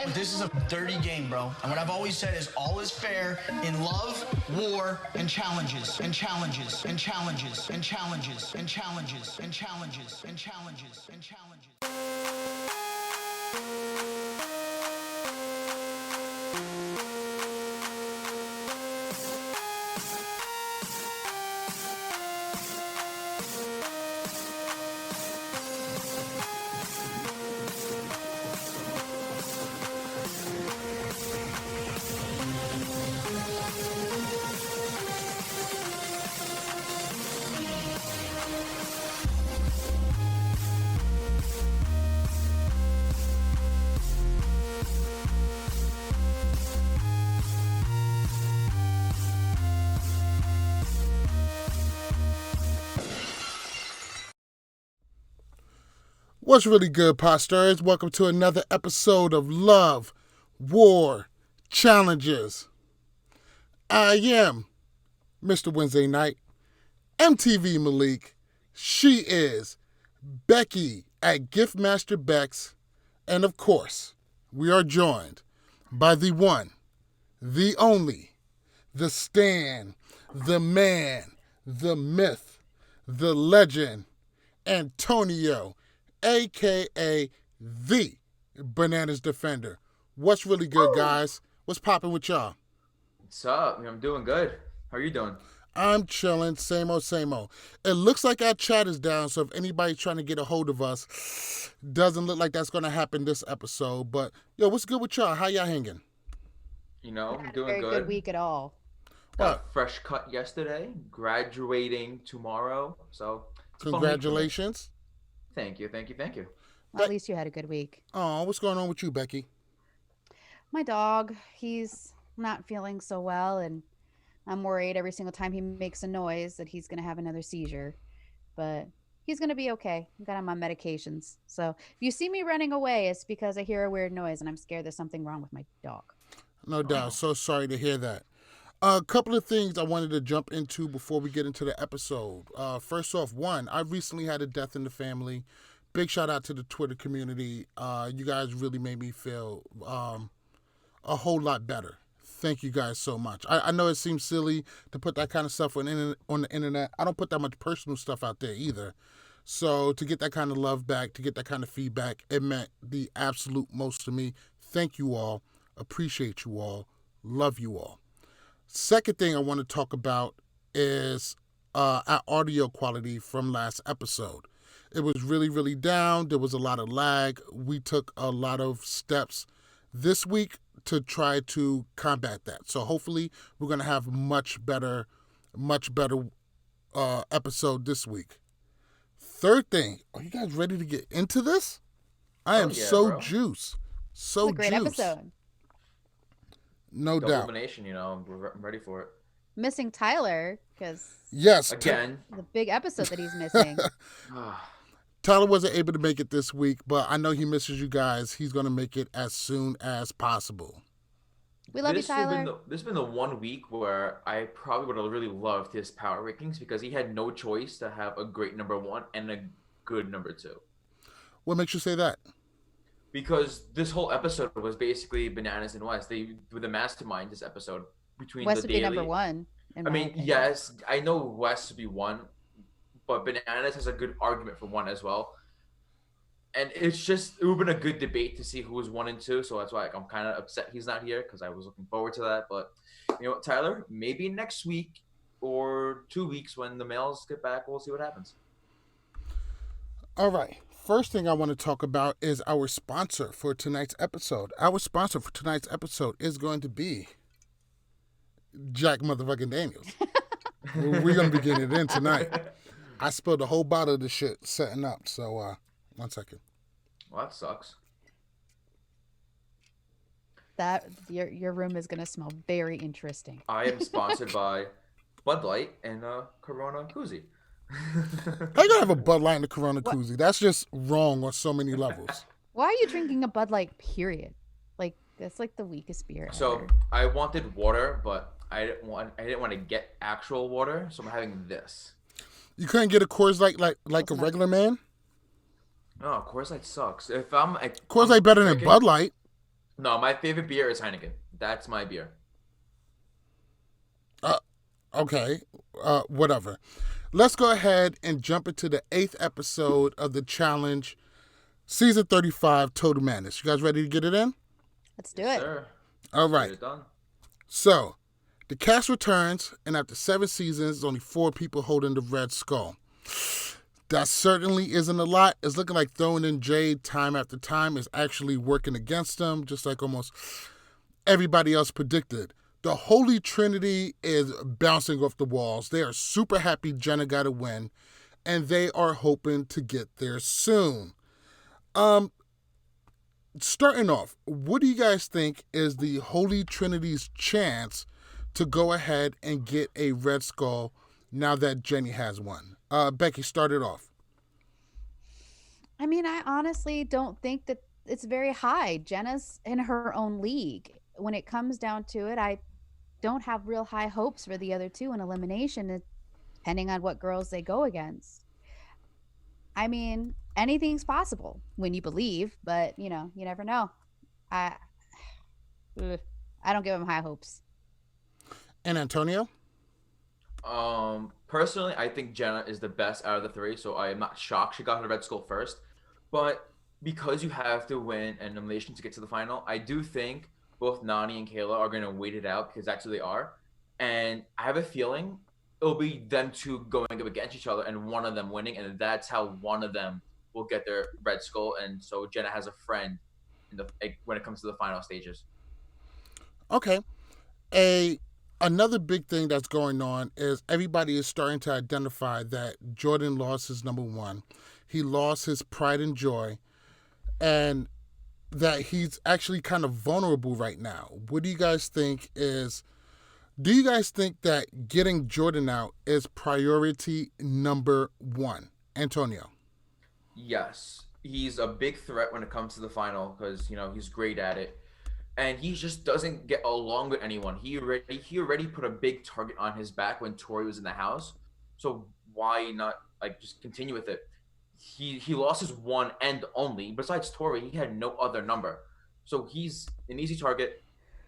This is a dirty game, bro. And what I've always said is all is fair in love, war, and challenges, and challenges, and challenges, and challenges, and challenges, and challenges, and challenges, and challenges. What's really good, Posters? Welcome to another episode of Love, War, Challenges. I am Mr. Wednesday Night, MTV Malik. She is Becky at Giftmaster Becks. And of course, we are joined by the one, the only, the Stan, the man, the myth, the legend, Antonio, a.k.a. the Bananas Defender. What's really good, guys? What's popping with y'all? What's up? I'm doing good. How are you doing? I'm chilling. Same old, same old. It looks like our chat is down, so if anybody's trying to get a hold of us, doesn't look like that's going to happen this episode. But, yo, what's good with y'all? How y'all hanging? You know, I'm Not doing a very good. good week at all. Got a fresh cut yesterday. Graduating tomorrow. So, it's a fun week for me. Congratulations. Thank you. Well, at least you had a good week. Oh, what's going on with you, Becky? My dog, he's not feeling so well, and I'm worried every single time he makes a noise that he's going to have another seizure. But he's going to be okay. I got him on medications. So if you see me running away, it's because I hear a weird noise and I'm scared there's something wrong with my dog. No doubt. So sorry to hear that. A couple of things I wanted to jump into before we get into the episode. First off, one, I recently had a death in the family. Big shout out to the Twitter community. You guys really made me feel a whole lot better. Thank you guys so much. I know it seems silly to put that kind of stuff on the internet. I don't put that much personal stuff out there either. So to get that kind of love back, to get that kind of feedback, it meant the absolute most to me. Thank you all. Appreciate you all. Love you all. Second thing I want to talk about is our audio quality from last episode. It was really, really down. There was a lot of lag. We took a lot of steps this week to try to combat that. So hopefully we're going to have much better episode this week. Third thing, are you guys ready to get into this? I am bro. juiced. It's a great episode. No Double doubt. elimination, you know, I'm ready for it. Missing Tyler, because Yes. Again. the big episode that he's missing. Tyler wasn't able to make it this week, but I know he misses you guys. He's going to make it as soon as possible. We love you, Tyler. This has been the 1 week where I probably would have really loved his power rankings because he had no choice to have a great number one and a good number two. What makes you say that? Because this whole episode was basically Bananas and West. They were the mastermind this episode between West the would daily. be number one. I mean, yes, I know West would be one, but Bananas has a good argument for one as well. And it would have been a good debate to see who was 1 and 2. So that's why I'm kind of upset he's not here because I was looking forward to that. But you know what, Tyler, maybe next week or 2 weeks when the males get back, we'll see what happens. All right. First thing I want to talk about is our sponsor for tonight's episode. Our sponsor for tonight's episode is going to be Jack motherfucking Daniels. We're going to be getting it in tonight. I spilled a whole bottle of this shit setting up. So, 1 second. Well, that sucks. That your room is gonna smell very interesting. I am sponsored by Bud Light and Corona Koozie. How you gonna have a Bud Light and a Corona koozie? That's just wrong on so many levels. Why are you drinking a Bud Light, period? Like, that's like the weakest beer So ever. I wanted water, but I didn't want to get actual water, so I'm having this. You couldn't get a Coors Light like a regular man? No, Coors Light sucks. If I'm Coors Light better than Bud Light. No, my favorite beer is Heineken. That's my beer. Okay, whatever. Let's go ahead and jump into the 8th episode of the challenge, season 35, Total Madness. You guys ready to get it in? Let's do Yes, it. sir. All right. Get it done. So, the cast returns, and after 7 seasons, only 4 people holding the Red Skull. That certainly isn't a lot. It's looking like throwing in Jade time after time is actually working against them, just like almost everybody else predicted. The Holy Trinity is bouncing off the walls. They are super happy Jenna got a win, and they are hoping to get there soon. Starting off, what do you guys think is the Holy Trinity's chance to go ahead and get a Red Skull now that Jenny has one? Becky, start it off. I mean, I honestly don't think that it's very high. Jenna's in her own league. When it comes down to it, I don't have real high hopes for the other two in elimination, depending on what girls they go against. I mean, anything's possible when you believe, but you never know. I ugh, I don't give them high hopes. And Antonio? Personally, I think Jenna is the best out of the 3, so I am not shocked she got her Red Skull first. But because you have to win an elimination to get to the final, I do think both Nani and Kayla are going to wait it out because that's who they are. And I have a feeling it'll be them two going up against each other and one of them winning, and that's how one of them will get their Red Skull. And so Jenna has a friend when it comes to the final stages. Okay. Another big thing that's going on is everybody is starting to identify that Jordan lost his number 1. He lost his pride and joy, and that he's actually kind of vulnerable right now. What do you guys think do you guys think that getting Jordan out is priority number 1? Antonio? Yes, he's a big threat when it comes to the final because he's great at it, and he just doesn't get along with anyone. He already put a big target on his back when Tori was in the house. So why not just continue with it? He lost his one and only. Besides Tori, he had no other number. So he's an easy target.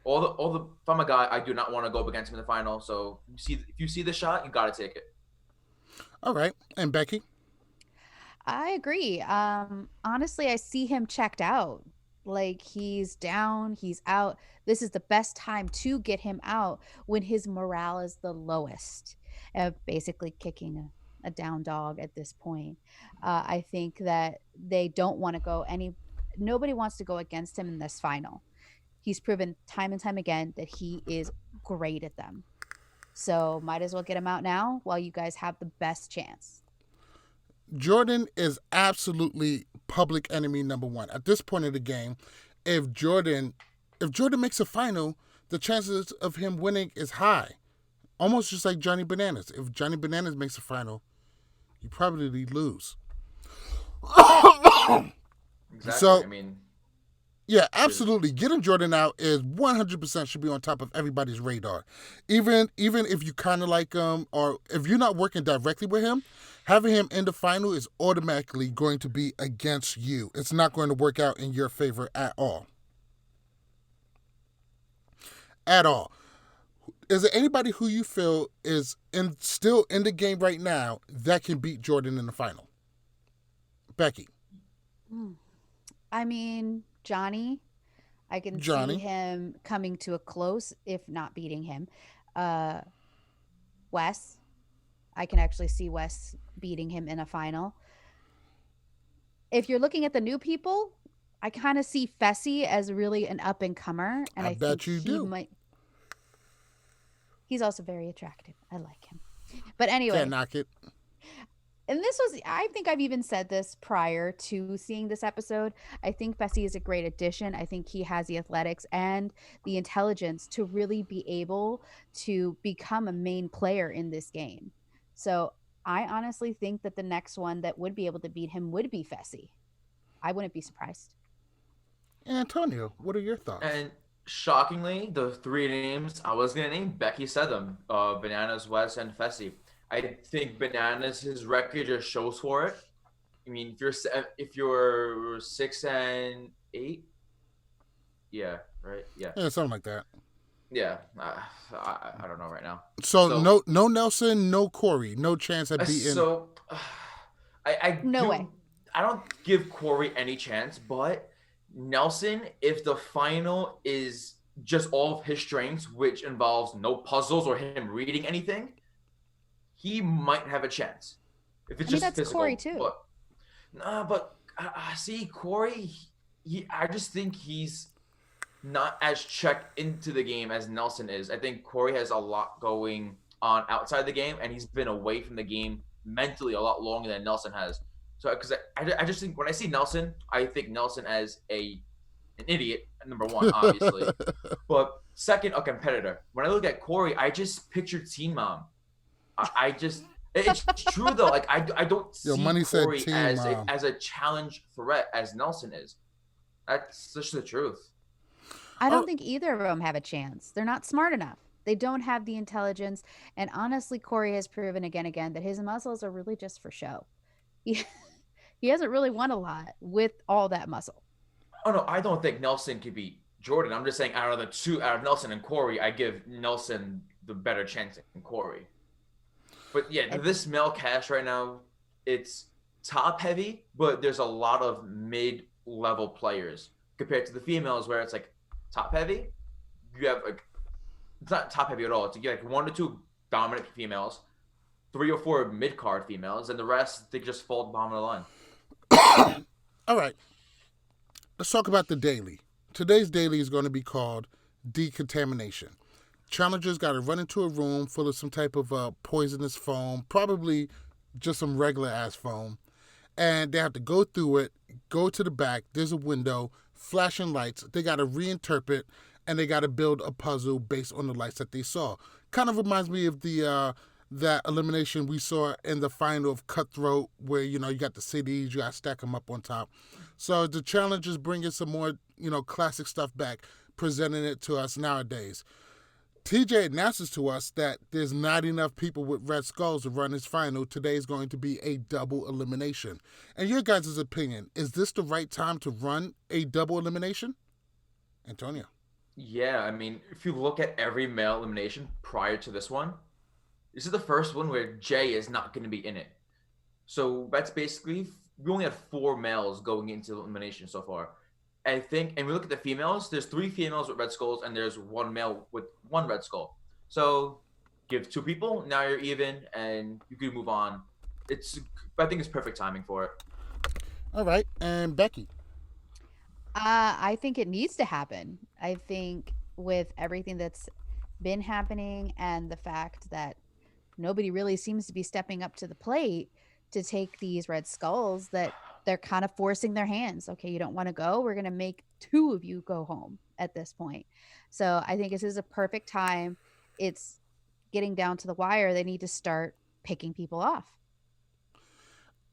If I'm a guy, I do not want to go up against him in the final. So if you see the shot, you gotta take it. All right. And Becky? I agree. Honestly, I see him checked out. Like he's down, he's out. This is the best time to get him out when his morale is the lowest. Basically kicking a down dog at this point. I think that they don't want to nobody wants to go against him in this final. He's proven time and time again that he is great at them. So might as well get him out now while you guys have the best chance. Jordan is absolutely public enemy number 1. At this point of the game, if Jordan makes a final, the chances of him winning is high. Almost just like Johnny Bananas. If Johnny Bananas makes a final, you probably lose. Exactly. So, yeah, absolutely. Getting Jordan out is 100% should be on top of everybody's radar. Even if you kind of like him, or if you're not working directly with him, having him in the final is automatically going to be against you. It's not going to work out in your favor at all. At all. Is there anybody who you feel is still in the game right now that can beat Jordan in the final? Becky? I mean, Johnny. I can see him coming to a close, if not beating him. Wes. I can actually see Wes beating him in a final. If you're looking at the new people, I kind of see Fessy as really an up-and-comer. And I bet think you do. He's also very attractive. I like him. But anyway. Can't knock it. And I think I've even said this prior to seeing this episode. I think Fessy is a great addition. I think he has the athletics and the intelligence to really be able to become a main player in this game. So I honestly think that the next one that would be able to beat him would be Fessy. I wouldn't be surprised. Antonio, what are your thoughts? And shockingly, the 3 names I was going to name, Becky said them. Bananas, Wes, and Fessy. I think Bananas, his record just shows for it. I mean, if you're 6-8, Yeah, right. Yeah, Yeah, something like that. yeah. I don't know right now. So So no Nelson, no Corey, no chance at beating. so I No way. do I don't give Corey any chance, but Nelson, if the final is just all of his strengths, which involves no puzzles or him reading anything, he might have a chance. If it's I mean, just that's physical, Corey too. but nah, but see Corey, I just think he's not as checked into the game as Nelson is. I think Corey has a lot going on outside the game, and he's been away from the game mentally a lot longer than Nelson has. So, because I just think when I see Nelson, I think Nelson as an idiot, number one, obviously, but second, a competitor. When I look at Corey, I just pictured Teen Mom. I just it's true though. Like I don't Yo, see Money said Corey Teen as Mom. as a challenge threat as Nelson is. That's just the truth. I Oh. don't think either of them have a chance. They're not smart enough. They don't have the intelligence. And honestly, Corey has proven again and again that his muscles are really just for show. He, he hasn't really won a lot with all that muscle. Oh no, I don't think Nelson could beat Jordan. I'm just saying out of the two, out of Nelson and Corey, I give Nelson the better chance than Corey. But yeah, this male cast right now, it's top heavy, but there's a lot of mid-level players compared to the females where it's like top heavy. You have like it's not top heavy at all. It's you have like 1 to 2 dominant females, 3 or 4 mid-card females, and the rest they just fall at the bottom of the line. All right. Let's talk about the daily. Today's daily is going to be called decontamination. Challengers got to run into a room full of some type of poisonous foam, probably just some regular ass foam, and they have to go through it, go to the back. There's a window, flashing lights. They got to reinterpret, and they got to build a puzzle based on the lights that they saw. Kind of reminds me of the that elimination we saw in the final of Cutthroat, where you got the CDs, you got to stack them up on top. So the challengers bringing some more classic stuff back, presenting it to us nowadays. TJ announces to us that there's not enough people with red skulls to run his final. Today is going to be a double elimination. In your guys' opinion, is this the right time to run a double elimination? Antonio. Yeah, I mean, if you look at every male elimination prior to this one, this is the first one where Jay is not going to be in it. So that's basically, we only had 4 males going into elimination so far. I think, and we look at the females, there's 3 females with red skulls and there's 1 male with 1 red skull. So give 2 people, now you're even, and you can move on. I think it's perfect timing for it. All right, and Becky. I think it needs to happen. I think with everything that's been happening and the fact that nobody really seems to be stepping up to the plate to take these red skulls, that they're kind of forcing their hands. Okay, you don't want to go? We're going to make 2 of you go home at this point. So I think this is a perfect time. It's getting down to the wire. They need to start picking people off.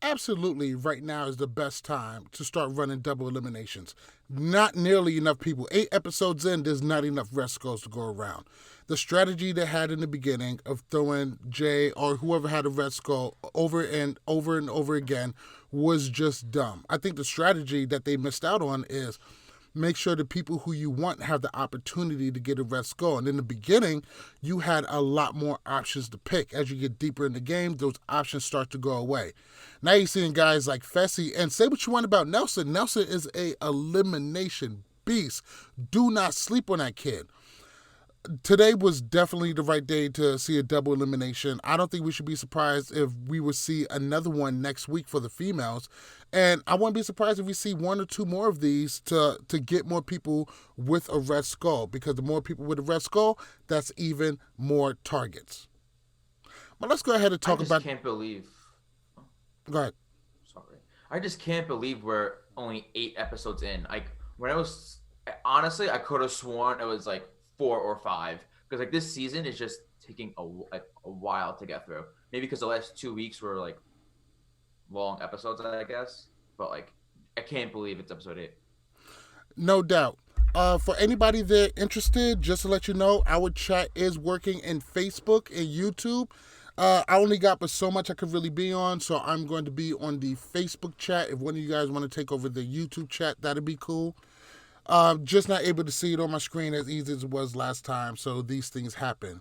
Absolutely, right now is the best time to start running double eliminations. Not nearly enough people. 8 episodes in, there's not enough red skulls to go around. The strategy they had in the beginning of throwing Jay or whoever had a red skull over and over again was just dumb. I think the strategy that they missed out on is make sure the people who you want have the opportunity to get a red skull. And in the beginning, you had a lot more options to pick. As you get deeper in the game, those options start to go away. Now you're seeing guys like Fessy, and say what you want about Nelson. Nelson is a elimination beast. Do not sleep on that kid. Today was definitely the right day to see a double elimination. I don't think we should be surprised if we would see another one next week for the females. And I wouldn't be surprised if we see 1 or 2 more of these to get more people with a red skull. Because the more people with a red skull, that's even more targets. But let's go ahead and talk about... I just can't believe... Go ahead. Sorry. I just can't believe we're only 8 episodes in. Like, when I was... Honestly, I could have sworn it was like 4 or 5, because like this season is just taking a while to get through. Maybe because the last 2 weeks were like long episodes, I guess. But like, I can't believe it's episode 8. No doubt. For anybody that interested, just to let you know, our chat is working in Facebook and YouTube. I only got but so much I could really be on, so I'm going to be on the Facebook chat. If one of you guys want to take over the YouTube chat, that'd be cool. Just not able to see it on my screen as easy as it was last time, so these things happen.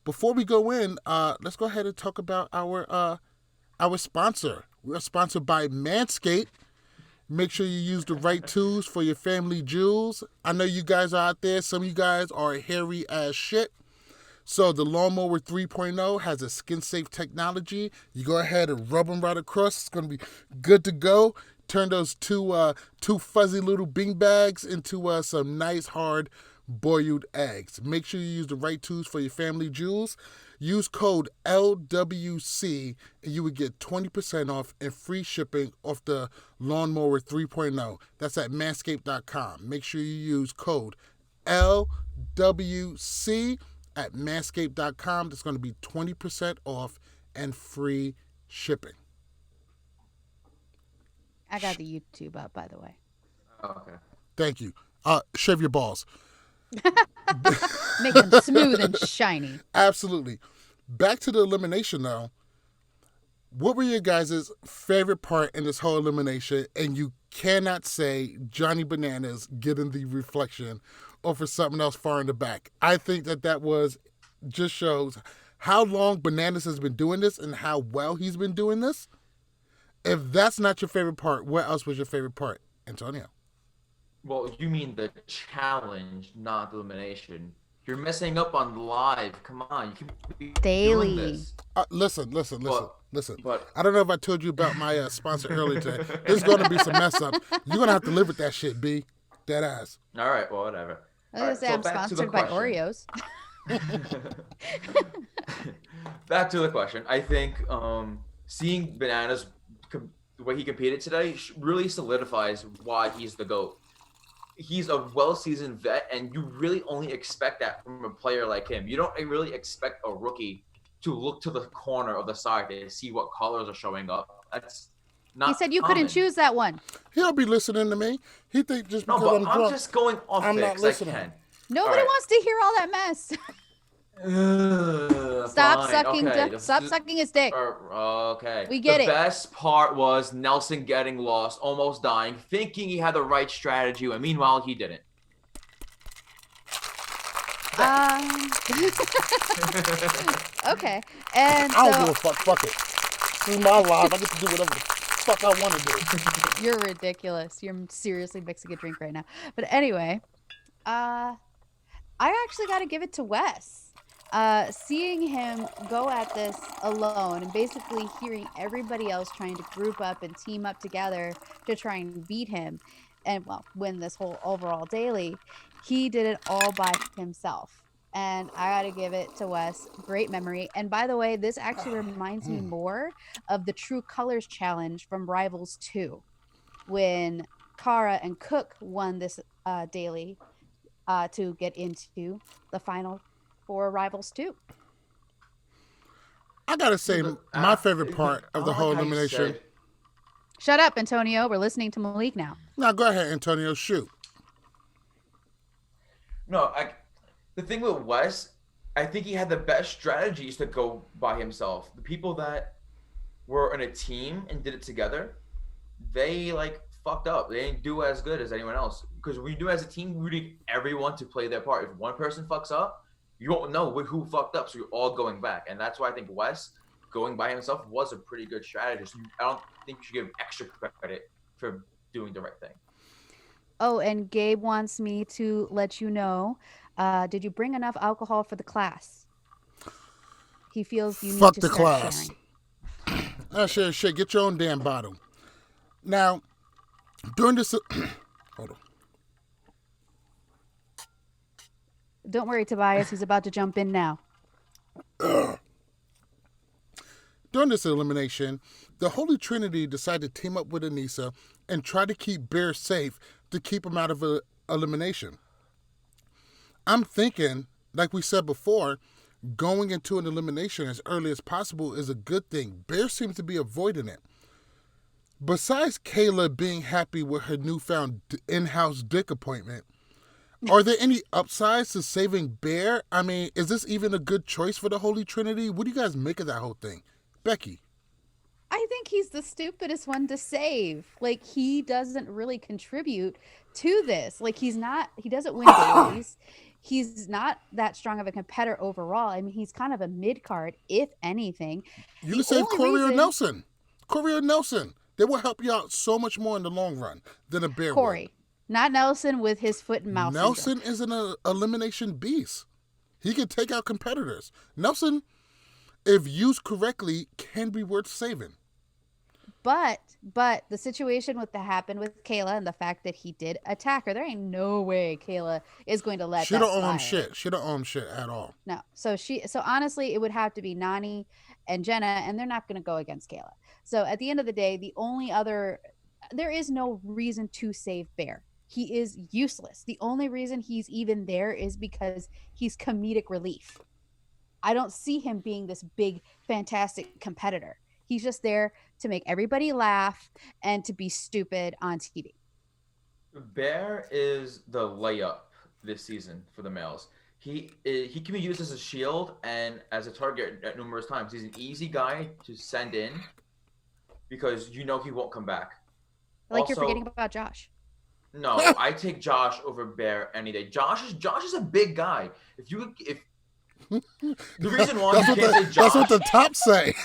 Before we go in, let's go ahead and talk about our sponsor. We're sponsored by Manscaped. Make sure you use the right tools for your family jewels. I know you guys are out there. Some of you guys are hairy as shit. So the Lawnmower 3.0 has a skin-safe technology. You go ahead and rub them right across. It's going to be good to go. Turn those two fuzzy little beanbags into some nice, hard, boiled eggs. Make sure you use the right tools for your family jewels. Use code LWC and you would get 20% off and free shipping off the Lawnmower 3.0. That's at manscaped.com. Make sure you use code LWC at manscaped.com. That's going to be 20% off and free shipping. I got the YouTube up, by the way. Oh, okay. Thank you. Shave your balls. Make them smooth and shiny. Absolutely. Back to the elimination, though. What were your guys' favorite part in this whole elimination? And you cannot say Johnny Bananas getting the reflection or for something else far in the back. I think that was just shows how long Bananas has been doing this and how well he's been doing this. If that's not your favorite part, what else was your favorite part, Antonio? Well, you mean the challenge, not the elimination. You're messing up on live. Come on, you can be Daily. doing this. Listen. But I don't know if I told you about my sponsor earlier today. There's going to be some mess up. You're going to have to live with that shit, B. Dead ass. all right, well, whatever. I was going to say I'm sponsored by Oreos. Back to the question. I think seeing Bananas, the way he competed today, really solidifies why he's the GOAT. He's a well-seasoned vet, and you really only expect that from a player like him. You don't really expect a rookie to look to the corner of the side to see what colors are showing up. That's not He said you common. couldn't choose that one. He'll be listening to me. He think just No, because but I'm I'm drunk. just going off I'm not picks. I listening. can. Nobody All right. wants to hear all that mess. Stop sucking. Stop sucking his dick. Okay. We get the it. The best part was Nelson getting lost, almost dying, thinking he had the right strategy, and meanwhile he didn't. Okay. And I don't so give a fuck. Fuck it. This is my life. I get to do whatever the fuck I want to do. you're ridiculous. You're seriously mixing a drink right now. But anyway, I actually got to give it to Wes. Seeing him go at this alone and basically hearing everybody else trying to group up and team up together to try and beat him and win this whole overall daily, he did it all by himself. And I got to give it to Wes. Great memory. And by the way, this actually reminds me more of the True Colors Challenge from Rivals 2 when Kara and Cook won this daily to get into the final for Rivals 2. I gotta say, my favorite part of the whole elimination. Shut up, Antonio. We're listening to Malik now. Now go ahead, Antonio. Shoot. No, the thing with Wes, I think he had the best strategies to go by himself. The people that were in a team and did it together, they fucked up. They didn't do as good as anyone else. Because when you do it as a team, you need everyone to play their part. If one person fucks up, you won't know who fucked up, so you're all going back. And that's why I think Wes going by himself was a pretty good strategist. I don't think you should give him extra credit for doing the right thing. Oh, and Gabe wants me to let you know, did you bring enough alcohol for the class? He feels you Fuck need to the start class. sharing. Shit. Get your own damn bottle. Now, during this... Hold on. Don't worry, Tobias. He's about to jump in now. During this elimination, the Holy Trinity decided to team up with Anissa and try to keep Bear safe to keep him out of elimination. I'm thinking, like we said before, going into an elimination as early as possible is a good thing. Bear seems to be avoiding it. Besides Kayla being happy with her newfound in-house dick appointment, are there any upsides to saving Bear? I mean, is this even a good choice for the Holy Trinity? What do you guys make of that whole thing? Becky? I think he's the stupidest one to save. He doesn't really contribute to this. Like he doesn't win dailies. He's not that strong of a competitor overall. I mean, he's kind of a mid card, if anything. You can save Corey or Nelson. Corey or Nelson. They will help you out so much more in the long run than a Bear Corey, would. not Nelson with his foot and mouth. Nelson is an elimination beast. He can take out competitors. Nelson, if used correctly, can be worth saving. But the situation with that happened with Kayla and the fact that he did attack her, there ain't no way Kayla is going to let she that don't owe slide. him shit. She don't owe him shit at all. No. So honestly, it would have to be Nani and Jenna, and they're not going to go against Kayla. So at the end of the day, there is no reason to save Bear. He is useless. The only reason he's even there is because he's comedic relief. I don't see him being this big, fantastic competitor. He's just there to make everybody laugh and to be stupid on TV. Bear is the layup this season for the males. He can be used as a shield and as a target at numerous times. He's an easy guy to send in because you know he won't come back. Like you're forgetting about Josh. No, I take Josh over Bear any day. Josh is a big guy. If the reason why you can't say Josh, that's what the top say.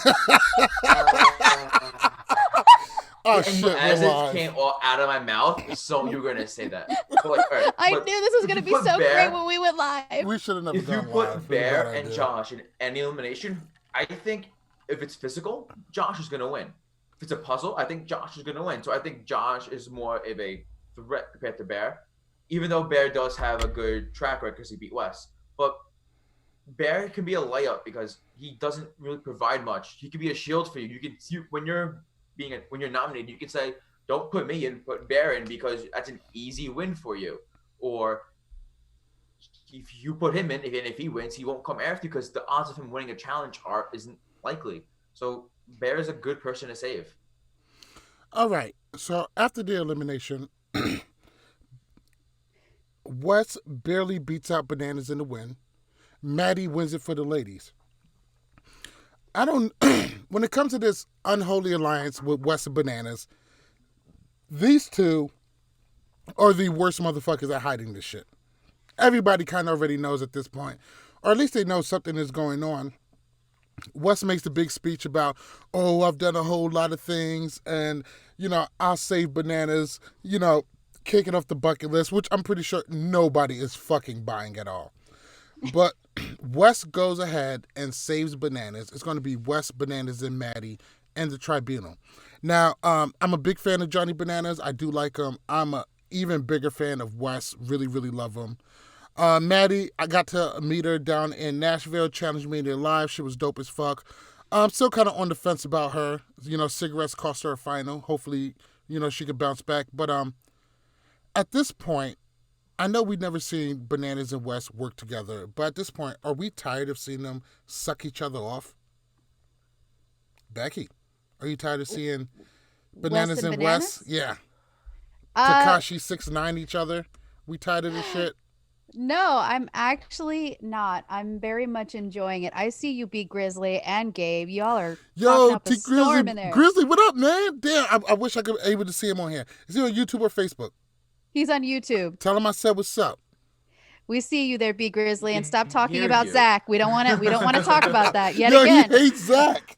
Oh shit! As it came out of my mouth, so you're gonna say that. So like, right, I knew this was gonna be so great when we went live. We should have never done live. If you put Bear and Josh in any elimination, I think if it's physical, Josh is gonna win. If it's a puzzle, I think Josh is gonna win. So I think Josh is more of a threat compared to Bear, even though Bear does have a good track record because he beat Wes. But Bear can be a layup because he doesn't really provide much. He can be a shield for you. You can when you're nominated, you can say, "Don't put me in, put Bear in," because that's an easy win for you. Or if you put him in, even if he wins, he won't come after you because the odds of him winning a challenge isn't likely. So Bear is a good person to save. All right. So after the elimination, Wes barely beats out Bananas in the win. Maddie wins it for the ladies. When it comes to this unholy alliance with Wes and Bananas, these two are the worst motherfuckers at hiding this shit. Everybody kind of already knows at this point, or at least they know something is going on. Wes makes the big speech about, oh, I've done a whole lot of things, and, I'll save Bananas, kicking off the bucket list, which I'm pretty sure nobody is fucking buying at all. But Wes goes ahead and saves Bananas. It's going to be Wes, Bananas, and Maddie, and the Tribunal. Now, I'm a big fan of Johnny Bananas. I do like him. I'm an even bigger fan of Wes. Really, really love him. Maddie, I got to meet her down in Nashville, challenged me in their live. She was dope as fuck. I'm still kind of on the fence about her. Cigarettes cost her a final. Hopefully, she could bounce back. But at this point, I know we've never seen Bananas and Wes work together, but at this point, are we tired of seeing them suck each other off? Becky, are you tired of seeing Bananas and Wes? Yeah. Tekashi 6ix9ine each other? We tired of this shit? No, I'm actually not. I'm very much enjoying it. I see you, B Grizzly and Gabe. Y'all are T Grizzly in there. Grizzly, what up, man? Damn, I wish I could be able to see him on here. Is he on YouTube or Facebook? He's on YouTube. Tell him I said what's up. We see you there, B Grizzly, and stop talking about Zach. We don't want to talk about that yet again. He hates Zach.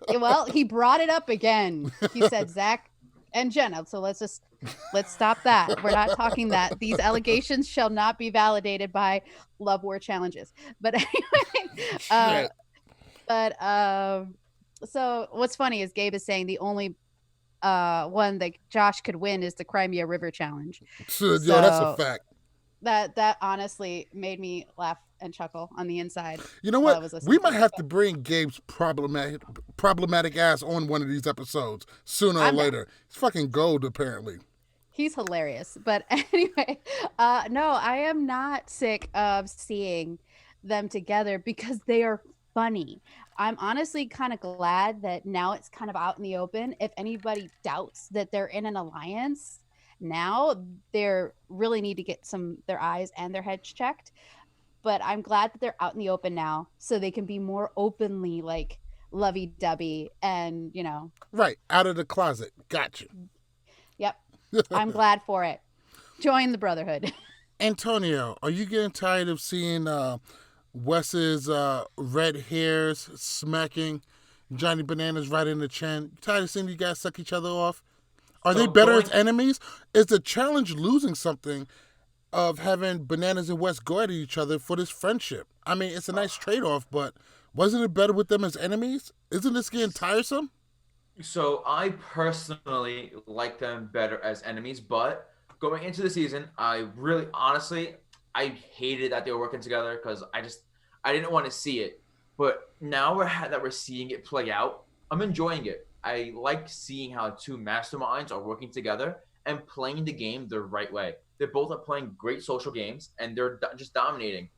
Well, he brought it up again. He said Zach and Jenna. So let's stop that. We're not talking that. These allegations shall not be validated by Love War challenges. But anyway, so what's funny is Gabe is saying the only one that Josh could win is the Crimea River challenge. So, that's a fact. That honestly made me laugh and chuckle on the inside. You know what? We might have to bring Gabe's problematic ass on one of these episodes sooner or later. It's fucking gold, apparently. He's hilarious. But anyway, no, I am not sick of seeing them together because they are funny. I'm honestly kind of glad that now it's kind of out in the open. If anybody doubts that they're in an alliance, now they really need to get their eyes and their heads checked. But I'm glad that they're out in the open now so they can be more openly like lovey-dovey and, Right. Out of the closet. Gotcha. Yep. I'm glad for it. Join the Brotherhood. Antonio, are you getting tired of seeing Wes's red hairs smacking Johnny Bananas right in the chin? You tired of seeing you guys suck each other off? Are they better as enemies? Is the challenge losing something of having Bananas and Wes go at each other for this friendship? I mean, it's a nice trade-off, but wasn't it better with them as enemies? Isn't this getting tiresome? So I personally like them better as enemies, but going into the season, I really, honestly, I hated that they were working together because I didn't want to see it. But now that we're seeing it play out, I'm enjoying it. I like seeing how two masterminds are working together and playing the game the right way. They both are playing great social games, and they're just dominating.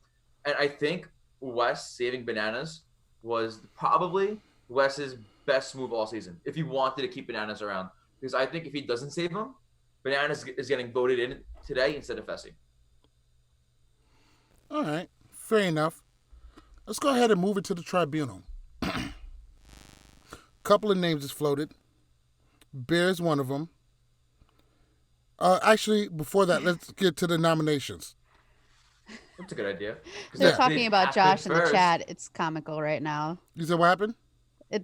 And I think Wes saving Bananas was probably Wes's best move all season if he wanted to keep Bananas around. Because I think if he doesn't save him, Bananas is getting voted in today instead of Fessy. All right, fair enough. Let's go ahead and move it to the tribunal. Couple of names is floated. Bear's one of them. Actually, before that, let's get to the nominations. That's a good idea. They're talking about Josh in the chat. It's comical right now. You said what happened?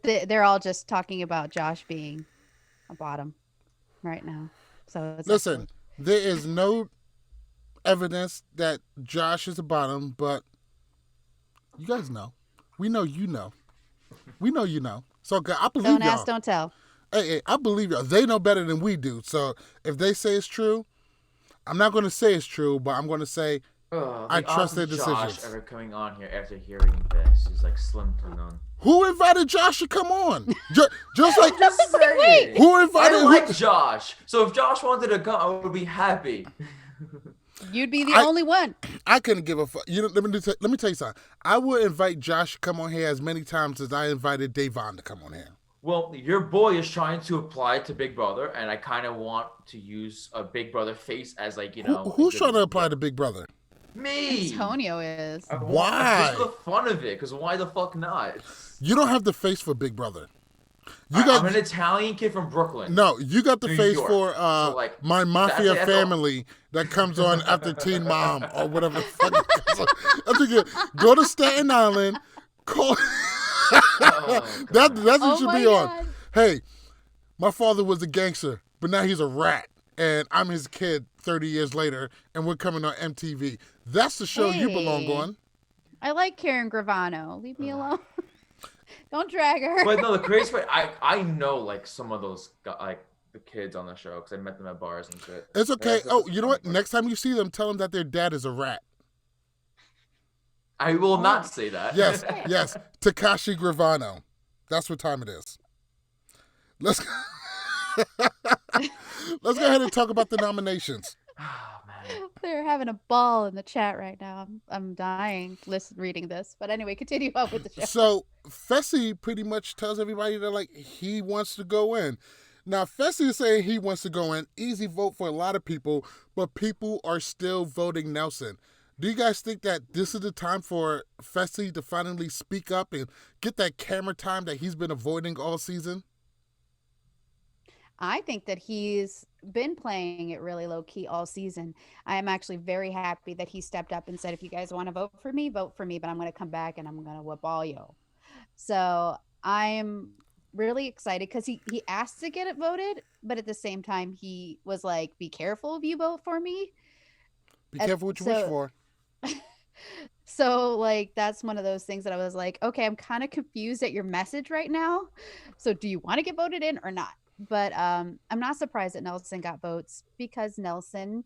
They're all just talking about Josh being a bottom right now. So listen, there is no evidence that Josh is a bottom, but you guys know. We know you know. We know you know. So I believe y'all. Don't ask, don't tell. Hey, I believe y'all. They know better than we do. So if they say it's true, I'm not going to say it's true, but I'm going to say I trust their decisions. Josh ever coming on here after hearing this is like slim to none. Who invited Josh to come on? Just like Wait, who invited? I like Josh. So if Josh wanted to come, I would be happy. You'd be the only one. I couldn't give a fuck. You know, let me tell you something. I would invite Josh to come on here as many times as I invited Davon to come on here. Well, your boy is trying to apply to Big Brother, and I kind of want to use a Big Brother face as like, you know. Who's trying to apply to Big Brother? Me. Antonio is. Why? Just the fun of it, because why the fuck not? You don't have the face for Big Brother. I'm an Italian kid from Brooklyn. No, you got the New face York. for So, like, my Mafia family that comes on after Teen Mom or whatever the fuck. I'm thinking, go to Staten Island, call. That's what you should be on. Hey, my father was a gangster, but now he's a rat, and I'm his kid 30 years later, and we're coming on MTV. That's the show you belong on. I like Karen Gravano. Leave me alone. Don't drag her. But no, the crazy part, I know like some of those like the kids on the show because I met them at bars and shit. It's okay. Oh, you know what? Next time you see them, tell them that their dad is a rat. I will not say that. Yes. Takashi Gravano. That's what time it is. Let's go ahead and talk about the nominations. Oh, man. They're having a ball in the chat right now. I'm dying reading this. But anyway, continue on with the show. So Fessy pretty much tells everybody that like he wants to go in. Now Fessy is saying he wants to go in. Easy vote for a lot of people, but people are still voting Nelson. Do you guys think that this is the time for Fessy to finally speak up and get that camera time that he's been avoiding all season? I think that he's been playing it really low key all season. I am actually very happy that he stepped up and said, if you guys want to vote for me, but I'm going to come back and I'm going to whip all you. So I'm really excited because he asked to get it voted, but at the same time, he was like, be careful if you vote for me. Be careful what you wish for. So like, that's one of those things that I was like, okay, I'm kind of confused at your message right now. So do you want to get voted in or not? But I'm not surprised that Nelson got votes because Nelson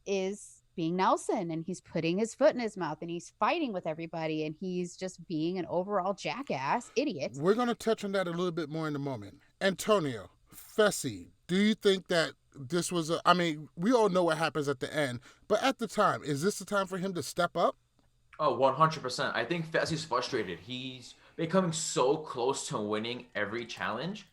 is being Nelson and he's putting his foot in his mouth and he's fighting with everybody and he's just being an overall jackass idiot. We're going to touch on that a little bit more in a moment. Antonio, Fessy, do you think that this was we all know what happens at the end, but at the time, is this the time for him to step up? Oh, 100%. I think Fessy's frustrated. He's becoming so close to winning every challenge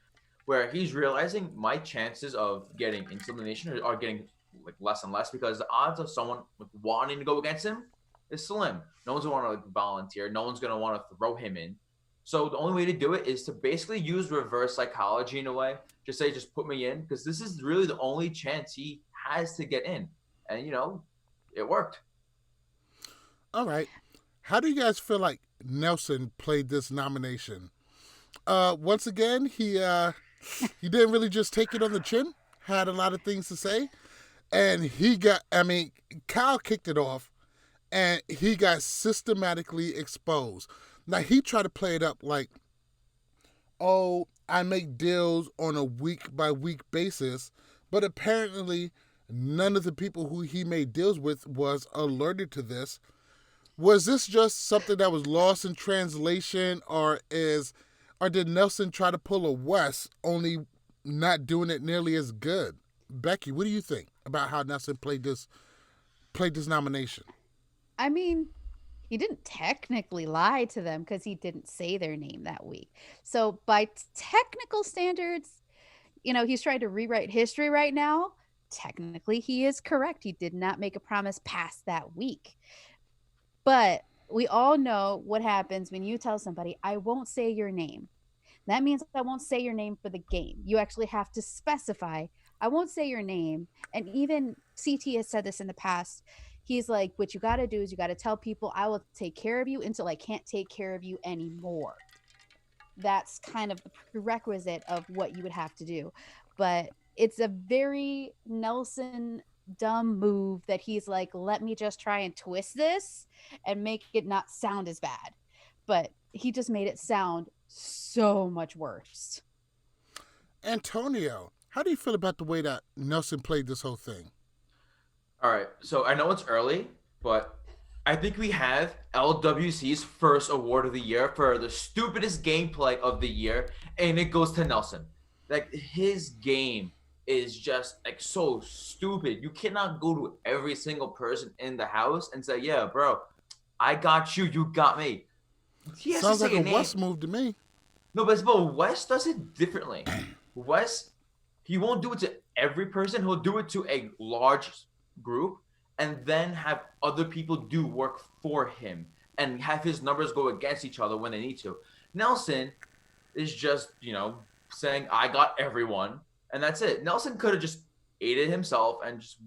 where he's realizing my chances of getting into elimination are getting like less and less because the odds of someone wanting to go against him is slim. No one's going to want to volunteer. No one's going to want to throw him in. So the only way to do it is to basically use reverse psychology in a way. Just put me in because this is really the only chance he has to get in. and it worked. All right. How do you guys feel like Nelson played this nomination? Once again, he didn't really just take it on the chin. Had a lot of things to say, and Kyle kicked it off, and he got systematically exposed. Now he tried to play it up like, oh, I make deals on a week by week basis, but apparently none of the people who he made deals with was alerted to this. Was this just something that was lost in translation, or did Nelson try to pull a Wes, only not doing it nearly as good? Becky, what do you think about how Nelson played this nomination? I mean, he didn't technically lie to them because he didn't say their name that week. So by technical standards, he's trying to rewrite history right now. Technically, he is correct. He did not make a promise past that week. But we all know what happens when you tell somebody, I won't say your name. That means I won't say your name for the game. You actually have to specify, I won't say your name. And even CT has said this in the past. He's like, what you got to do is you got to tell people, I will take care of you until I can't take care of you anymore. That's kind of the prerequisite of what you would have to do. But it's a very Nelson dumb move that he's like, let me just try and twist this and make it not sound as bad. But he just made it sound so much worse. Antonio, how do you feel about the way that Nelson played this whole thing? All right, so I know it's early, but I think we have LWC's first award of the year for the stupidest gameplay of the year, and it goes to Nelson. Like, his game is just like so stupid. You cannot go to every single person in the house and say, yeah, bro, I got you, you got me. He has Sounds to say like a name. West move to me. No, but Wes does it differently. Wes, he won't do it to every person. He'll do it to a large group and then have other people do work for him and have his numbers go against each other when they need to. Nelson is just, saying, I got everyone, and that's it. Nelson could have just ate it himself and just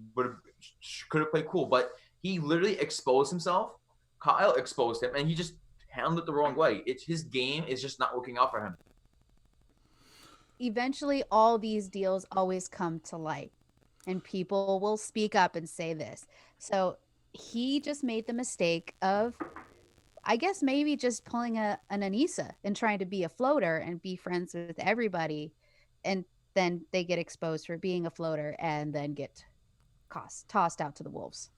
could have played cool, but he literally exposed himself. Kyle exposed him, and he just handled it the wrong way. His game is just not working out for him. Eventually, all these deals always come to light, and people will speak up and say this. So he just made the mistake of, I guess, maybe just pulling an Anissa and trying to be a floater and be friends with everybody. And then they get exposed for being a floater and then get tossed out to the wolves.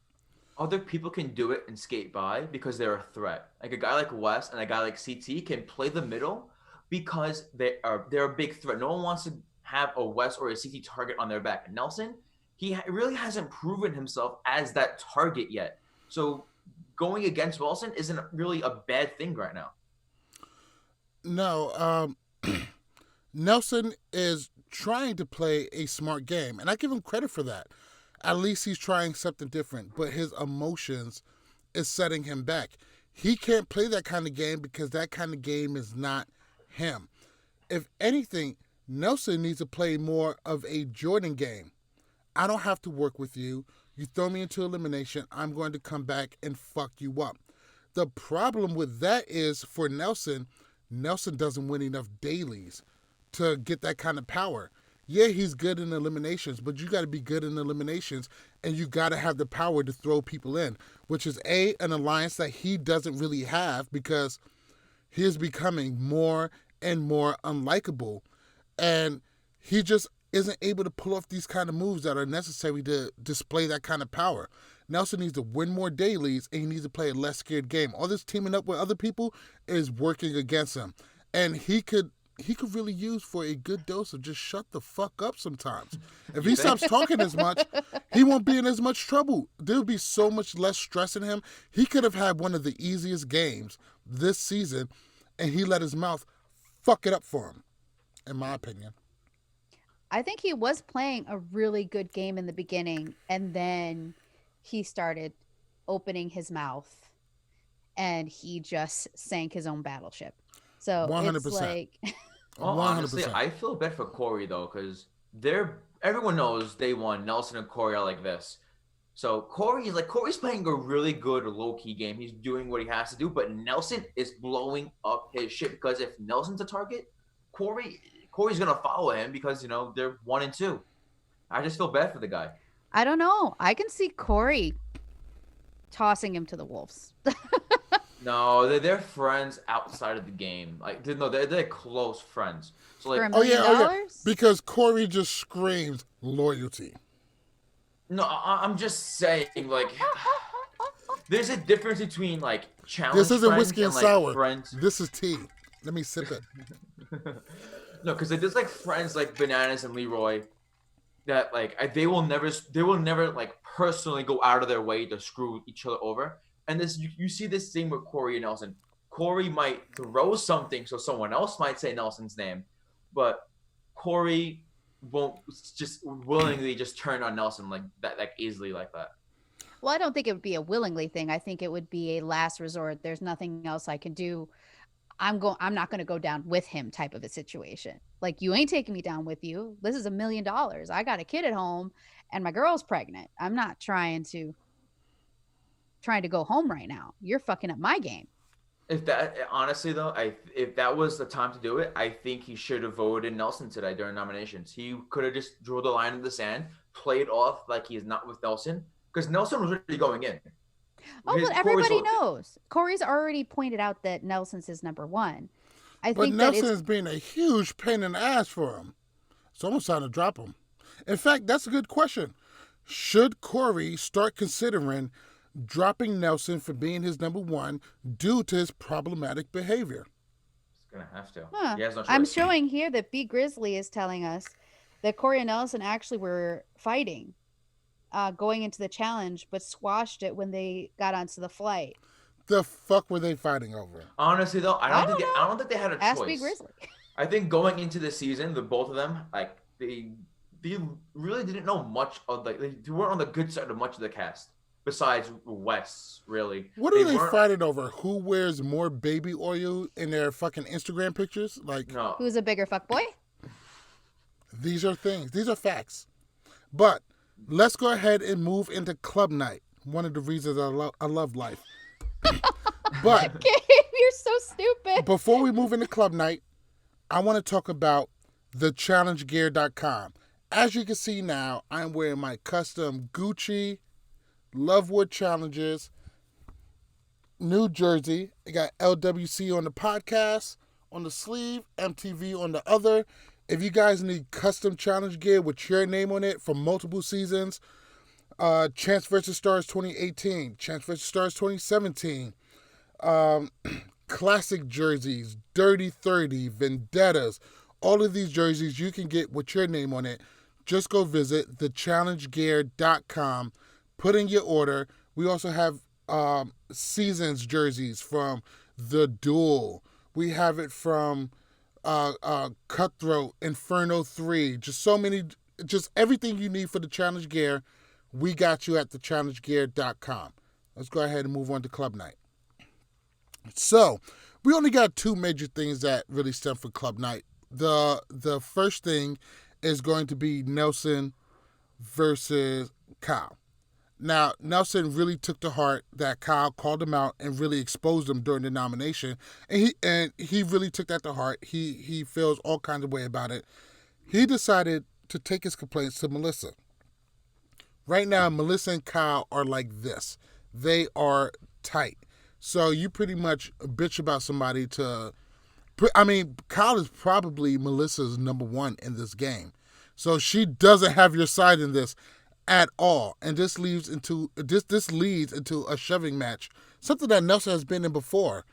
Other people can do it and skate by because they're a threat. Like a guy like Wes and a guy like CT can play the middle because they're a big threat. No one wants to have a Wes or a CT target on their back. And Nelson, he really hasn't proven himself as that target yet. So going against Wilson isn't really a bad thing right now. No, Nelson is trying to play a smart game, and I give him credit for that. At least he's trying something different, but his emotions is setting him back. He can't play that kind of game because that kind of game is not him. If anything, Nelson needs to play more of a Jordan game. I don't have to work with you. You throw me into elimination, I'm going to come back and fuck you up. The problem with that is for Nelson doesn't win enough dailies to get that kind of power. Yeah, he's good in eliminations, but you got to be good in eliminations, and you got to have the power to throw people in, which is an alliance that he doesn't really have because he is becoming more and more unlikable, and he just isn't able to pull off these kind of moves that are necessary to display that kind of power. Nelson needs to win more dailies, and he needs to play a less scared game. All this teaming up with other people is working against him, and he could really use for a good dose of just shut the fuck up sometimes. If he stops talking as much, he won't be in as much trouble. There would be so much less stress in him. He could have had one of the easiest games this season, and he let his mouth fuck it up for him, in my opinion. I think he was playing a really good game in the beginning, and then he started opening his mouth, and he just sank his own battleship. So 100%. It's like... Well, honestly, I feel bad for Corey, though, because everyone knows day one, Nelson and Corey are like this. So Corey's playing a really good low-key game. He's doing what he has to do, but Nelson is blowing up his shit because if Nelson's a target, Corey's gonna follow him because they're 1-2. I just feel bad for the guy. I don't know. I can see Corey tossing him to the wolves. No, they're friends outside of the game. Like they're close friends. So like, For $1 million? Because Corey just screams loyalty. no, I'm just saying like, there's a difference between like challenge. This isn't friends whiskey and like, sour. friends. This is tea. Let me sip it. No, because there's like friends like Bananas and Leroy that like they will never like personally go out of their way to screw each other over. And this you see this thing with Corey and Nelson. Corey might throw something so someone else might say Nelson's name, but Corey won't just willingly just turn on Nelson like that, like easily like that. Well, I don't think it would be a willingly thing. I think it would be a last resort. There's nothing else I can do. I'm not going to go down with him type of a situation. Like, you ain't taking me down with you. This is $1 million. I got a kid at home and my girl's pregnant. I'm not trying to go home right now. You're fucking up my game. If that honestly though, if that was the time to do it, I think he should have voted Nelson today during nominations. He could have just drew the line in the sand, played off like he is not with Nelson, because Nelson was really going in. Oh, but everybody knows. Corey's already pointed out that Nelson's his number one. But Nelson is being a huge pain in the ass for him. It's almost time to drop him. In fact, that's a good question. Should Corey start considering dropping Nelson for being his number one due to his problematic behavior? He's going to have to. Huh. He has no choice. I'm showing here that B. Grizzly is telling us that Corey and Nelson actually were fighting going into the challenge, but squashed it when they got onto the flight. The fuck were they fighting over? Honestly, though, I don't think they had a Ask choice. B. Grizzly. I think going into the season, the both of them, like they really didn't know much of like they weren't on the good side of much of the cast. Besides Wes, really. What are they fighting over? Who wears more baby oil in their fucking Instagram pictures? Like, no. Who's a bigger fuckboy? These are things. These are facts. But let's go ahead and move into club night. One of the reasons I love life. But you're so stupid. Before we move into club night, I want to talk about the challengegear.com. As you can see now, I'm wearing my custom Gucci Lovewood Challenges New Jersey. I got LWC on the podcast on the sleeve, MTV on the other. If you guys need custom challenge gear with your name on it from multiple seasons, Chance vs. Stars 2018, Chance vs. Stars 2017, classic jerseys, Dirty 30, Vendettas, all of these jerseys you can get with your name on it. Just go visit thechallengegear.com. Put in your order. We also have seasons jerseys from The Duel. We have it from Cutthroat, Inferno 3. Just so many, just everything you need for the challenge gear. We got you at thechallengegear.com. Let's go ahead and move on to club night. So, we only got two major things that really stem from club night. The first thing is going to be Nelson versus Kyle. Now, Nelson really took to heart that Kyle called him out and really exposed him during the nomination, and he really took that to heart. He feels all kinds of way about it. He decided to take his complaints to Melissa. Right now, Melissa and Kyle are like this. They are tight. So you pretty much bitch about somebody to... I mean, Kyle is probably Melissa's number one in this game. So she doesn't have your side in this at all. And this leads into a shoving match, something that Nelson has been in before.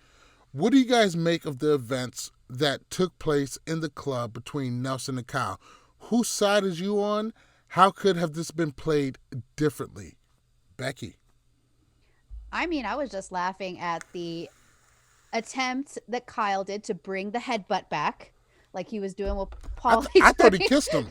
What do you guys make of the events that took place in the club between Nelson and Kyle? Whose side is you on? How could have this been played differently? Becky. I mean, I was just laughing at the attempt that Kyle did to bring the headbutt back, like he was doing with Paulie. I thought he kissed him.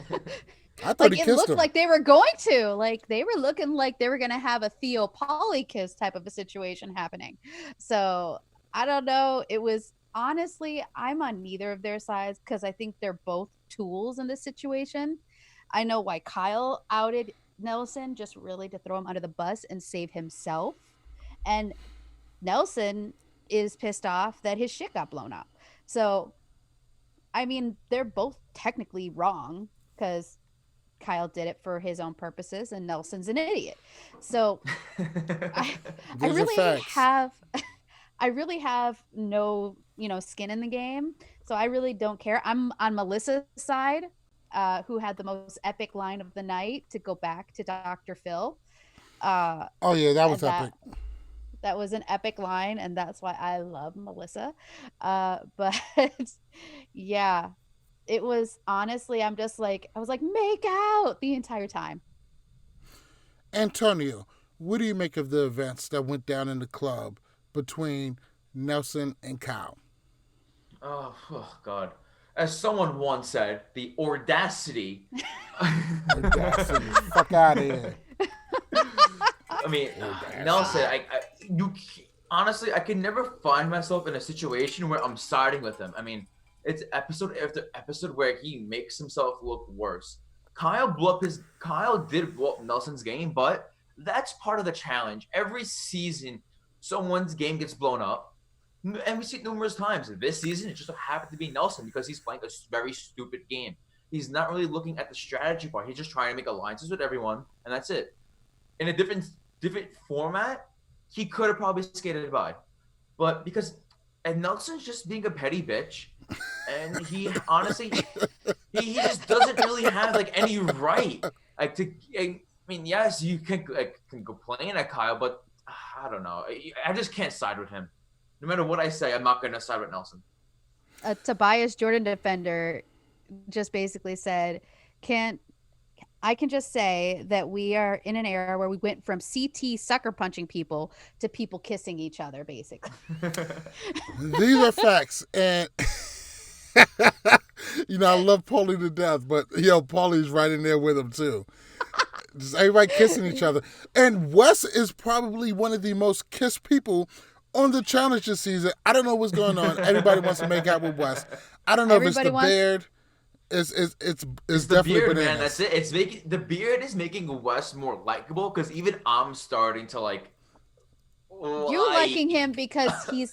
It looked like they were going to. Like, they were looking like they were going to have a Theo Paulie kiss type of a situation happening. So, I don't know. It was, honestly, I'm on neither of their sides because I think they're both tools in this situation. I know why Kyle outed Nelson just really to throw him under the bus and save himself. And Nelson is pissed off that his shit got blown up. So, I mean, they're both technically wrong because Kyle did it for his own purposes and Nelson's an idiot. So I really have I really have no, skin in the game. So I really don't care. I'm on Melissa's side, who had the most epic line of the night to go back to Dr. Phil. Oh yeah, that was epic. That was an epic line, and that's why I love Melissa. But yeah, it was honestly, I was like, make out the entire time. Antonio, what do you make of the events that went down in the club between Nelson and Kyle? Oh God. As someone once said, the audacity. Audacity. Fuck out of here. I mean, Nelson, honestly, I can never find myself in a situation where I'm siding with him. I mean, it's episode after episode where he makes himself look worse. Kyle did blow up Nelson's game, but that's part of the challenge. Every season, someone's game gets blown up, and we see it numerous times. This season, it just happened to be Nelson because he's playing a very stupid game. He's not really looking at the strategy part. He's just trying to make alliances with everyone, and that's it. In a different format, he could have probably skated by. But and Nelson's just being a petty bitch, and he honestly, he just doesn't really have any right. Yes, you can complain at Kyle, but I don't know. I just can't side with him. No matter what I say, I'm not going to side with Nelson. Tobias Jordan defender just basically said, I can just say that we are in an era where we went from CT sucker punching people to people kissing each other, basically. These are facts. And, I love Paulie to death, but, Paulie's right in there with him, too. Just everybody kissing each other. And Wes is probably one of the most kissed people on the challenge this season. I don't know what's going on. Everybody wants to make out with Wes. I don't know if it's the beard. It's the definitely beard, bananas. Man. That's it. The beard is making Wes more likable because even I'm starting to You liking him because he's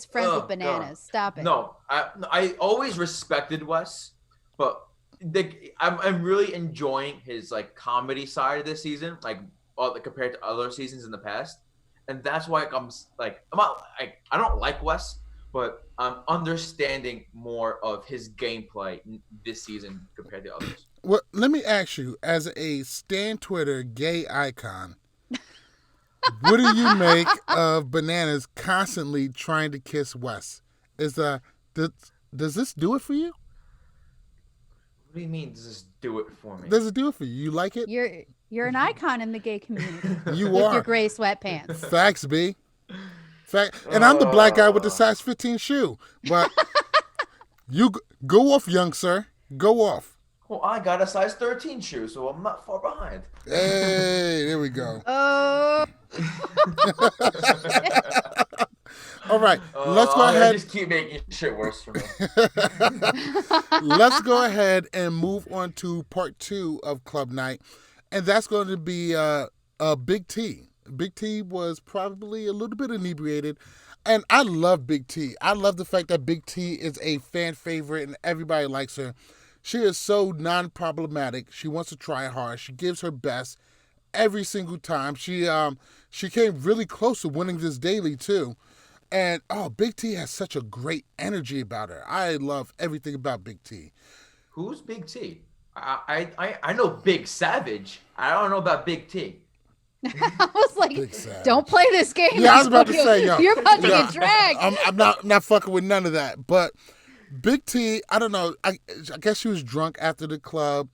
friends with bananas. God. Stop it. No, I always respected Wes, but I'm really enjoying his comedy side of this season, compared to other seasons in the past, and that's why I don't like Wes. But I'm understanding more of his gameplay this season compared to others. Well, let me ask you, as a Stan Twitter gay icon, what do you make of Bananas constantly trying to kiss Wes? Does this do it for you? What do you mean, does this do it for me? Does it do it for you? You like it? You're an icon in the gay community. You with are. Your gray sweatpants. Facts, B. And I'm the black guy with the size 15 shoe. But you go off, young sir. Go off. Well, I got a size 13 shoe, so I'm not far behind. Hey, there we go. Oh. All right, let's go ahead. Just keep making shit worse for me. Let's go ahead and move on to part 2 of Club Night. And that's going to be Big T. Big T was probably a little bit inebriated. And I love Big T. I love the fact that Big T is a fan favorite and everybody likes her. She is so non-problematic. She wants to try hard. She gives her best every single time. She came really close to winning this daily too. And Big T has such a great energy about her. I love everything about Big T. Who's Big T? I know Big Savage. I don't know about Big T. I was like, don't play this game. Yeah, I was about to say, you're about to get dragged. I'm not fucking with none of that. But Big T, I don't know. I guess she was drunk after the club.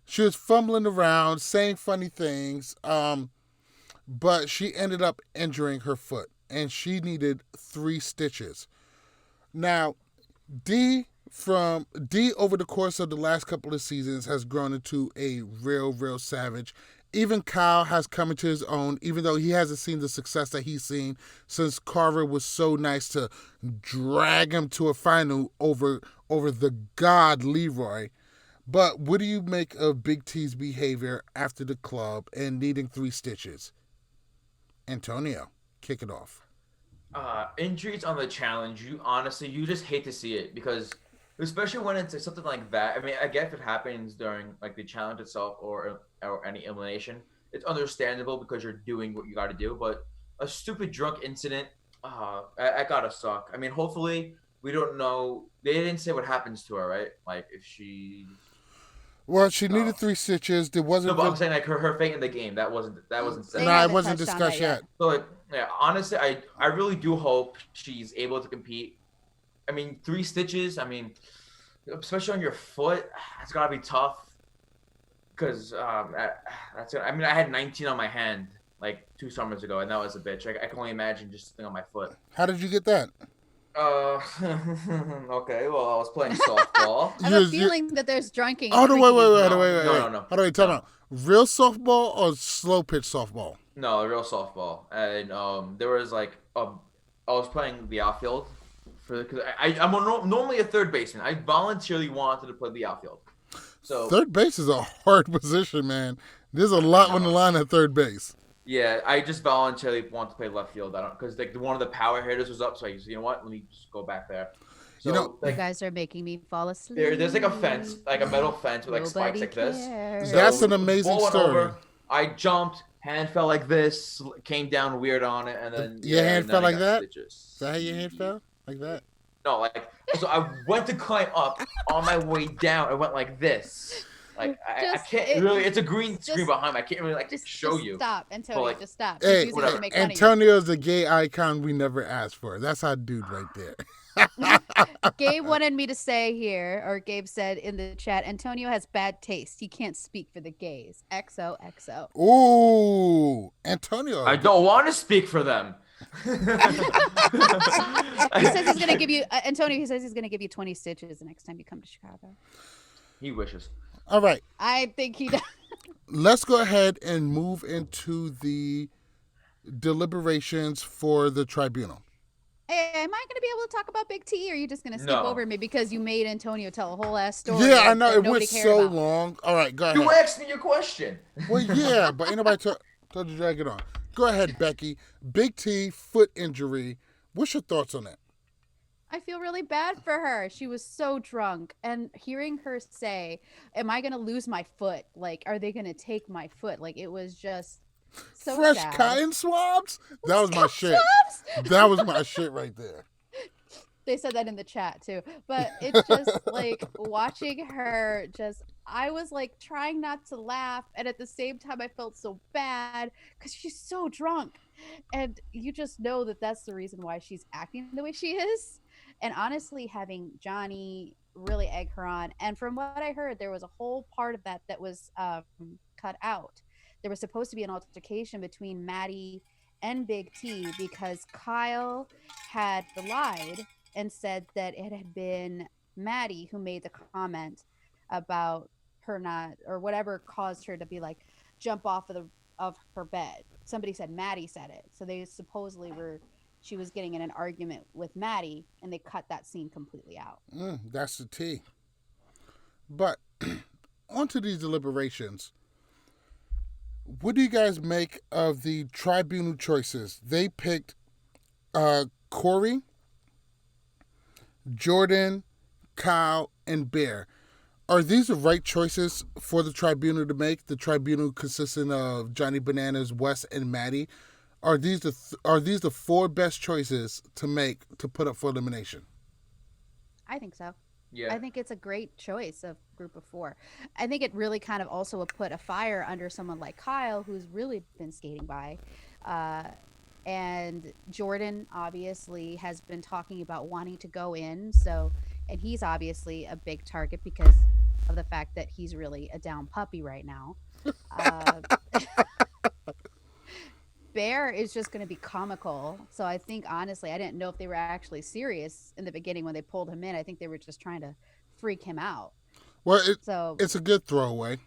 She was fumbling around, saying funny things. But she ended up injuring her foot, and she needed 3 stitches. Now, D over the course of the last couple of seasons has grown into a real savage. Even Kyle has come into his own, even though he hasn't seen the success that he's seen since Carver was so nice to drag him to a final over the god Leroy. But what do you make of Big T's behavior after the club and needing 3 stitches? Antonio, kick it off. Injuries on the challenge, you just hate to see it, because especially when it's something like that. I mean, I get if it happens during like the challenge itself or any elimination, it's understandable because you're doing what you got to do. But a stupid drunk incident, I gotta suck. I mean, hopefully we don't know. They didn't say what happens to her, right? Like if she. Well, she needed 3 stitches. There wasn't. No, but I'm saying like her fate in the game. That wasn't said. No, it wasn't discussed yet. So like, yeah, honestly, I really do hope she's able to compete. I mean, 3 stitches. I mean, especially on your foot, it's gotta be tough. Because that's it. I mean, I had 19 on my hand like 2 summers ago, and that was a bitch. I can only imagine just something on my foot. How did you get that? Okay. Well, I was playing softball. I have a feeling that there's drinking. Oh, no, wait. No. How do I tell about real softball or slow pitch softball? No, real softball. And there was like I was playing the outfield because I'm normally a third baseman. I voluntarily wanted to play the outfield. So third base is a hard position, man. There's a lot on the line at third base. Yeah, I just voluntarily want to play left field. I don't because like one of the power hitters was up, so I said, you know what? Let me just go back there. So, you guys are making me fall asleep. There's like a fence, like a metal fence with like Nobody spikes like this. cares. That's an amazing story. Over, I jumped, hand fell like this, came down weird on it, and then your hand fell like that. Stitches. Is that how your hand fell? Like that? No, like so. I went to climb up. On my way down, I went like this. Like I can't really. It's a green screen behind me. I can't really show you. Stop, Antonio. Like, just stop. Hey, make Antonio's the gay icon we never asked for. That's our dude right there. Gabe wanted me to say here, or Gabe said in the chat, Antonio has bad taste. He can't speak for the gays. XOXO. Ooh, Antonio. I don't want to speak for them. He says he's gonna give you Antonio. He says he's gonna give you 20 stitches the next time you come to Chicago. He wishes. All right. I think he does. Let's go ahead and move into the deliberations for the tribunal. Hey, am I going to be able to talk about Big T, or are you just going to skip over me because you made Antonio tell a whole ass story? Yeah, I know. It went so long. All right, go ahead. You asked me your question. Well, yeah, but ain't nobody told you to drag it on. Go ahead, Becky. Big T, foot injury. What's your thoughts on that? I feel really bad for her. She was so drunk. And hearing her say, am I going to lose my foot? Like, are they going to take my foot? Like, it was just so fresh sad. cotton swabs? That was my shit. That was my shit right there. They said that in the chat too. But it's just like watching her I was like trying not to laugh. And at the same time, I felt so bad because she's so drunk. And you just know that that's the reason why she's acting the way she is. And honestly, having Johnny really egg her on. And from what I heard, there was a whole part of that was cut out. There was supposed to be an altercation between Maddie and Big T because Kyle had lied and said that it had been Maddie who made the comment about her not, or whatever caused her to be like, jump off of her bed. Somebody said Maddie said it. So they supposedly she was getting in an argument with Maddie, and they cut that scene completely out. That's the tea. But onto these deliberations. What do you guys make of the tribunal choices? They picked Corey, Jordan, Kyle, and Bear. Are these the right choices for the tribunal to make? The tribunal consisting of Johnny Bananas, Wes, and Maddie. Are these the 4 best choices to make to put up for elimination? I think so. Yeah. I think it's a great choice of group of 4. I think it really kind of also would put a fire under someone like Kyle, who's really been skating by. And Jordan obviously has been talking about wanting to go in. And he's obviously a big target because of the fact that he's really a down puppy right now. Bear is just going to be comical. So I think, honestly, I didn't know if they were actually serious in the beginning when they pulled him in. I think they were just trying to freak him out. Well, it's a good throwaway.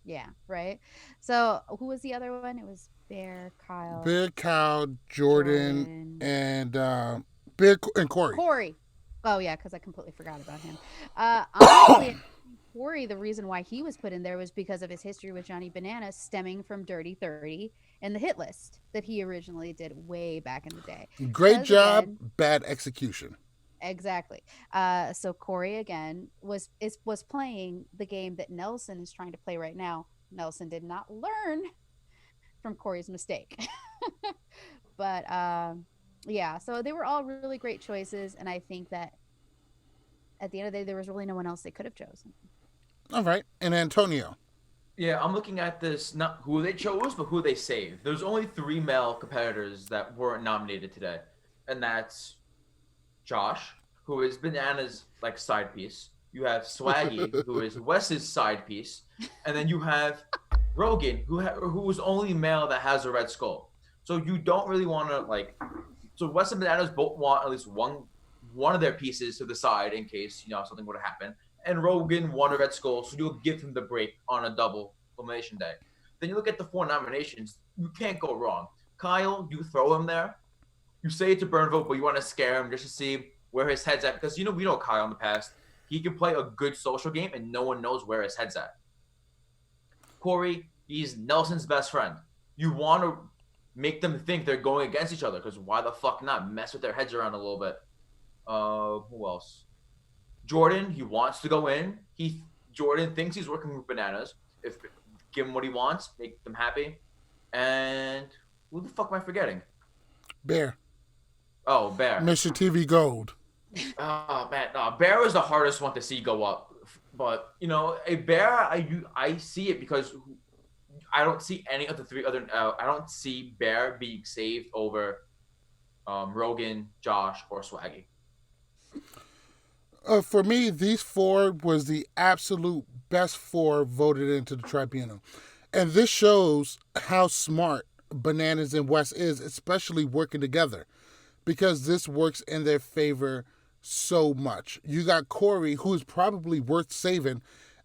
Yeah, right? So who was the other one? It was Bear, Kyle. Bear, Kyle, Jordan. And Bear and Corey. Corey. Oh, yeah, because I completely forgot about him. Honestly, Corey, the reason why he was put in there was because of his history with Johnny Bananas stemming from Dirty 30 and the hit list that he originally did way back in the day. Great job, bad execution. Exactly. So Corey again was playing the game that Nelson is trying to play right now. Nelson did not learn from Corey's mistake. But yeah, so they were all really great choices, and I think that at the end of the day, there was really no one else they could have chosen. All right, and Antonio. Yeah, I'm looking at this, not who they chose, but who they saved. There's only 3 male competitors that weren't nominated today, and that's Josh, who is Banana's like side piece. You have Swaggy, who is Wes's side piece, and then you have Rogan, who was only male that has a red skull. So you don't really want to like. So Wes and Bananas both want at least one of their pieces to the side in case something would have happened. And Rogan won a red skull, so you'll give him the break on a double elimination day. Then you look at the 4 nominations, you can't go wrong. Kyle, you throw him there. You say it's a burn vote, but you want to scare him just to see where his head's at. Because we know Kyle in the past. He can play a good social game, and no one knows where his head's at. Corey, he's Nelson's best friend. You want to make them think they're going against each other, because why the fuck not? Mess with their heads around a little bit. Who else? Jordan, he wants to go in. Jordan thinks he's working with Bananas. Give him what he wants, make them happy. And who the fuck am I forgetting? Bear. Oh, Bear. Mr. TV Gold. Oh man, Bear was the hardest one to see go up. But a Bear, I see it because I don't see any of the 3 other. I don't see Bear being saved over Rogan, Josh, or Swaggy. For me, these 4 was the absolute best 4 voted into the tribunal. And this shows how smart Bananas and Wes is, especially working together, because this works in their favor so much. You got Corey, who's probably worth saving,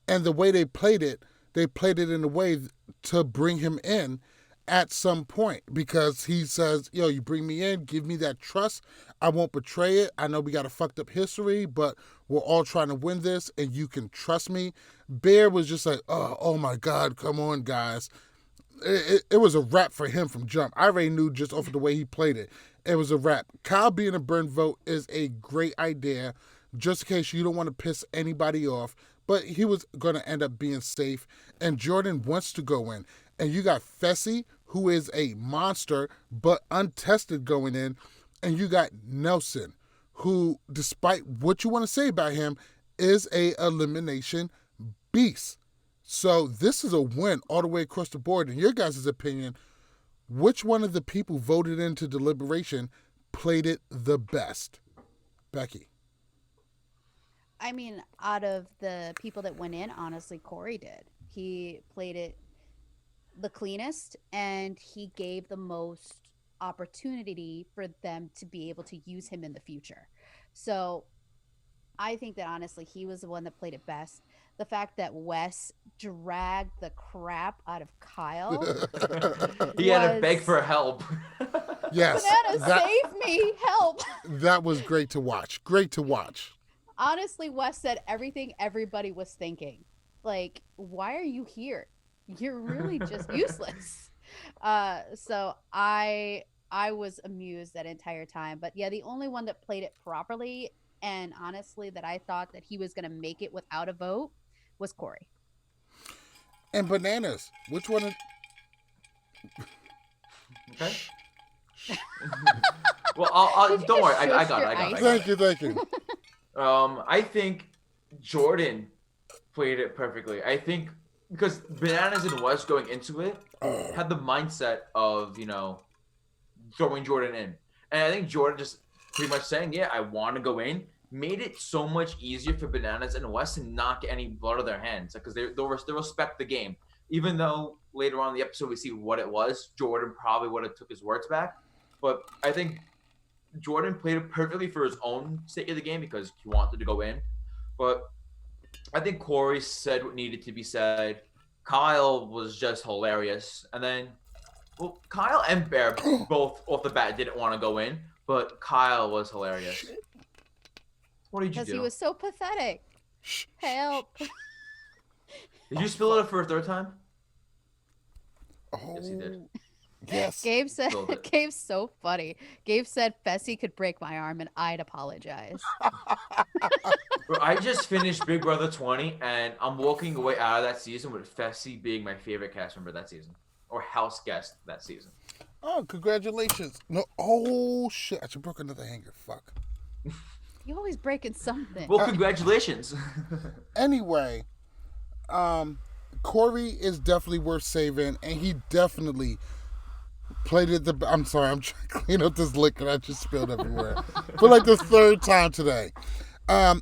and the way they played it in a way to bring him in at some point, because he says, yo, you bring me in, give me that trust. I won't betray it. I know we got a fucked up history, but we're all trying to win this, and you can trust me. Bear was just like, oh my God, come on, guys. It was a wrap for him from jump. I already knew just off of the way he played it. It was a wrap. Kyle being a burn vote is a great idea, just in case you don't want to piss anybody off, but he was going to end up being safe, and Jordan wants to go in. And you got Fessy, who is a monster, but untested going in. And you got Nelson, who, despite what you want to say about him, is a elimination beast. So this is a win all the way across the board. In your guys' opinion, which one of the people voted into Deliberation played it the best? Becky. I mean, out of the people that went in, honestly, Corey did. He played it the cleanest, and he gave the most opportunity for them to be able to use him in the future. So I think that honestly he was the one that played it best. The fact that Wes dragged the crap out of Kyle. He had to beg for help. Yes. Banana, save me, help. That was great to watch. Great to watch. Honestly, Wes said everything everybody was thinking. Like, why are you here? You're really just useless. So I was amused that entire time. But yeah, the only one that played it properly and honestly that I thought that he was going to make it without a vote was Corey. And Bananas, which one? Okay. Well, I'll don't worry. I got it. Thank you. I think Jordan played it perfectly. I think because Bananas and Wes going into it had the mindset of, throwing Jordan in. And I think Jordan just pretty much saying, yeah, I want to go in, made it so much easier for Bananas and Wes to not get any blood on their hands because they'll respect the game. Even though later on in the episode we see what it was, Jordan probably would have took his words back. But I think Jordan played it perfectly for his own sake of the game because he wanted to go in. But I think Corey said what needed to be said. Kyle was just hilarious. And then, well, Kyle and Bear both off the bat didn't want to go in, but Kyle was hilarious. What did you do? Because he was so pathetic. Help. Did you spill it for a third time? Oh, Yes, he did. yes. Gabe said, Spilled it. Gabe's so funny. Gabe said Fessy could break my arm and I'd apologize. Bro, I just finished Big Brother 20, and I'm walking away out of that season with Fessy being my favorite cast member that season, or house guest that season. Oh, congratulations. No, oh, shit. I just broke another hanger. Fuck. You always breaking something. Well, congratulations. Anyway, Corey is definitely worth saving, and he definitely played it I'm sorry, I'm trying to clean up this liquor I just spilled everywhere for like the third time today.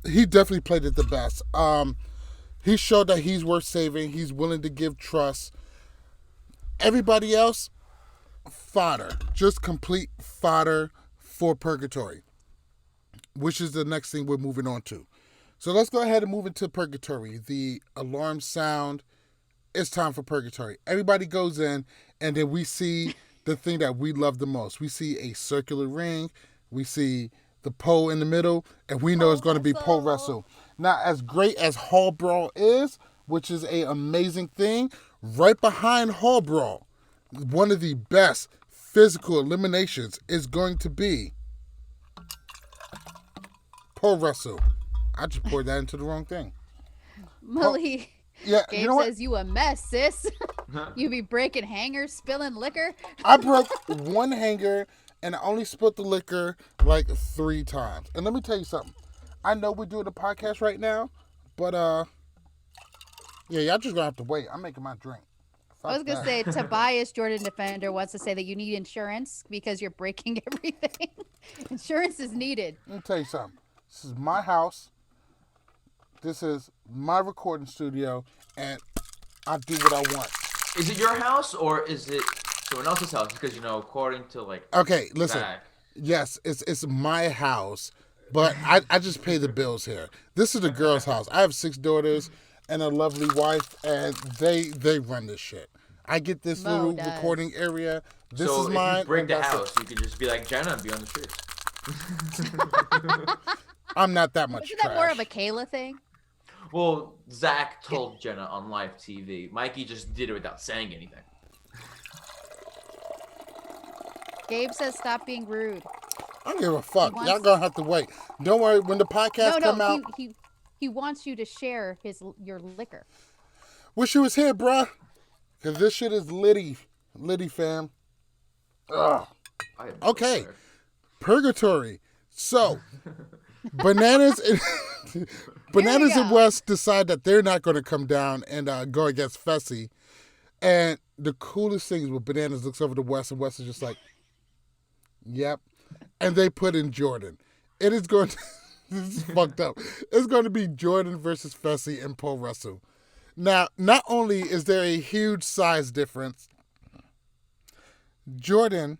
He definitely played it the best. He showed that he's worth saving. He's willing to give trust. Everybody else, fodder. Just complete fodder for Purgatory, which is the next thing we're moving on to. So let's go ahead and move into Purgatory. The alarm sound. It's time for Purgatory. Everybody goes in, and then we see the thing that we love the most. We see a circular ring. We see the pole in the middle, and we know it's going to be pole wrestle. Now, as great as Hall Brawl is, which is an amazing thing, right behind Hall Brawl, one of the best physical eliminations is going to be pole wrestle. I just poured that into the wrong thing. Malik. Yeah, Gabe you know what? says, you a mess, sis. You be breaking hangers, spilling liquor. I broke one hanger, and I only spilled the liquor like 3 times. And let me tell you something. I know we're doing a podcast right now, but yeah, y'all just gonna have to wait. I'm making my drink. I was gonna say Tobias Jordan Defender wants to say that you need insurance because you're breaking everything. Insurance is needed. Let me tell you something. This is my house. This is my recording studio, and I do what I want. Is it your house or is it someone else's house? Because according to Okay, listen. Zach. Yes, it's my house, but I just pay the bills here. This is the girl's house. I have 6 daughters and a lovely wife, and they run this shit. I get this Mo little does. recording area. This So is if mine. you break and the that's it. house, you could just be like Jenna and be on the streets. I'm not that much Isn't that more trash. of a Kayla thing? Well, Zach told Jenna on live TV. Mikey just did it without saying anything. Gabe says, stop being rude. I don't give a fuck. wants- Y'all gonna have to wait. Don't worry. When the podcast come out, he wants you to share your liquor. wish you was here, bruh. Cause this shit is litty fam. Ugh. I am Okay. sorry. Purgatory. So, Bananas and Bananas and go. West decide that they're not going to come down and go against Fessy. And the coolest thing is when Bananas looks over to West, and West is just like, "Yep." And they put in Jordan. It is going to. This is fucked up. It's going to be Jordan versus Fessy in pole wrestle. Now, not only is there a huge size difference, Jordan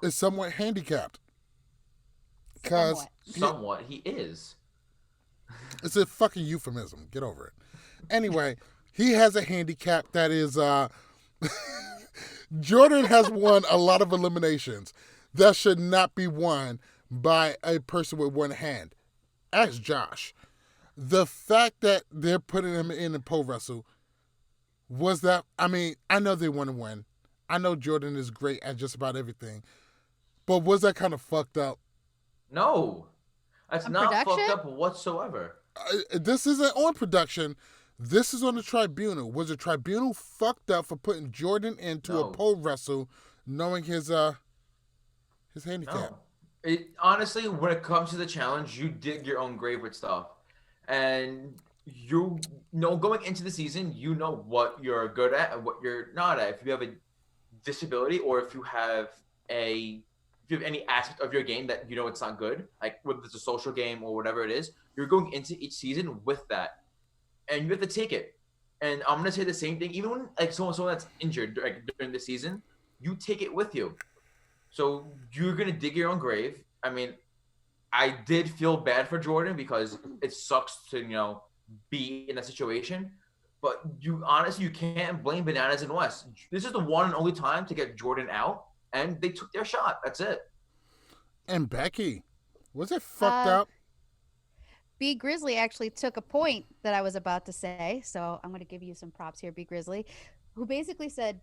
is somewhat handicapped. Because Somewhat, he is. it's a fucking euphemism. Get over it. Anyway, he has a handicap that is Jordan has won a lot of eliminations that should not be won by a person with one hand. Ask Josh. The fact that they're putting him in the pole wrestle was that, I mean, I know they want to win. I know Jordan is great at just about everything. But was that kind of fucked up? No. That's On not production? fucked up whatsoever. This isn't on production. This is on the Tribunal. Was the Tribunal fucked up for putting Jordan into No. a pole wrestle knowing his handicap? No. Honestly, when it comes to the challenge, you dig your own grave with stuff. And you know, going into the season, you know what you're good at and what you're not at. If you have a disability or if you have any aspect of your game that you know it's not good, like whether it's a social game or whatever it is, you're going into each season with that. And you have to take it. And I'm gonna say the same thing, even when like someone that's injured during the season, you take it with you. So you're gonna dig your own grave. I mean, I did feel bad for Jordan because it sucks to be in that situation. But you can't blame Bananas and West. This is the one and only time to get Jordan out, and they took their shot. That's it. And Becky, was it fucked up? B Grizzly actually took a point that I was about to say, so I'm going to give you some props here, B Grizzly, who basically said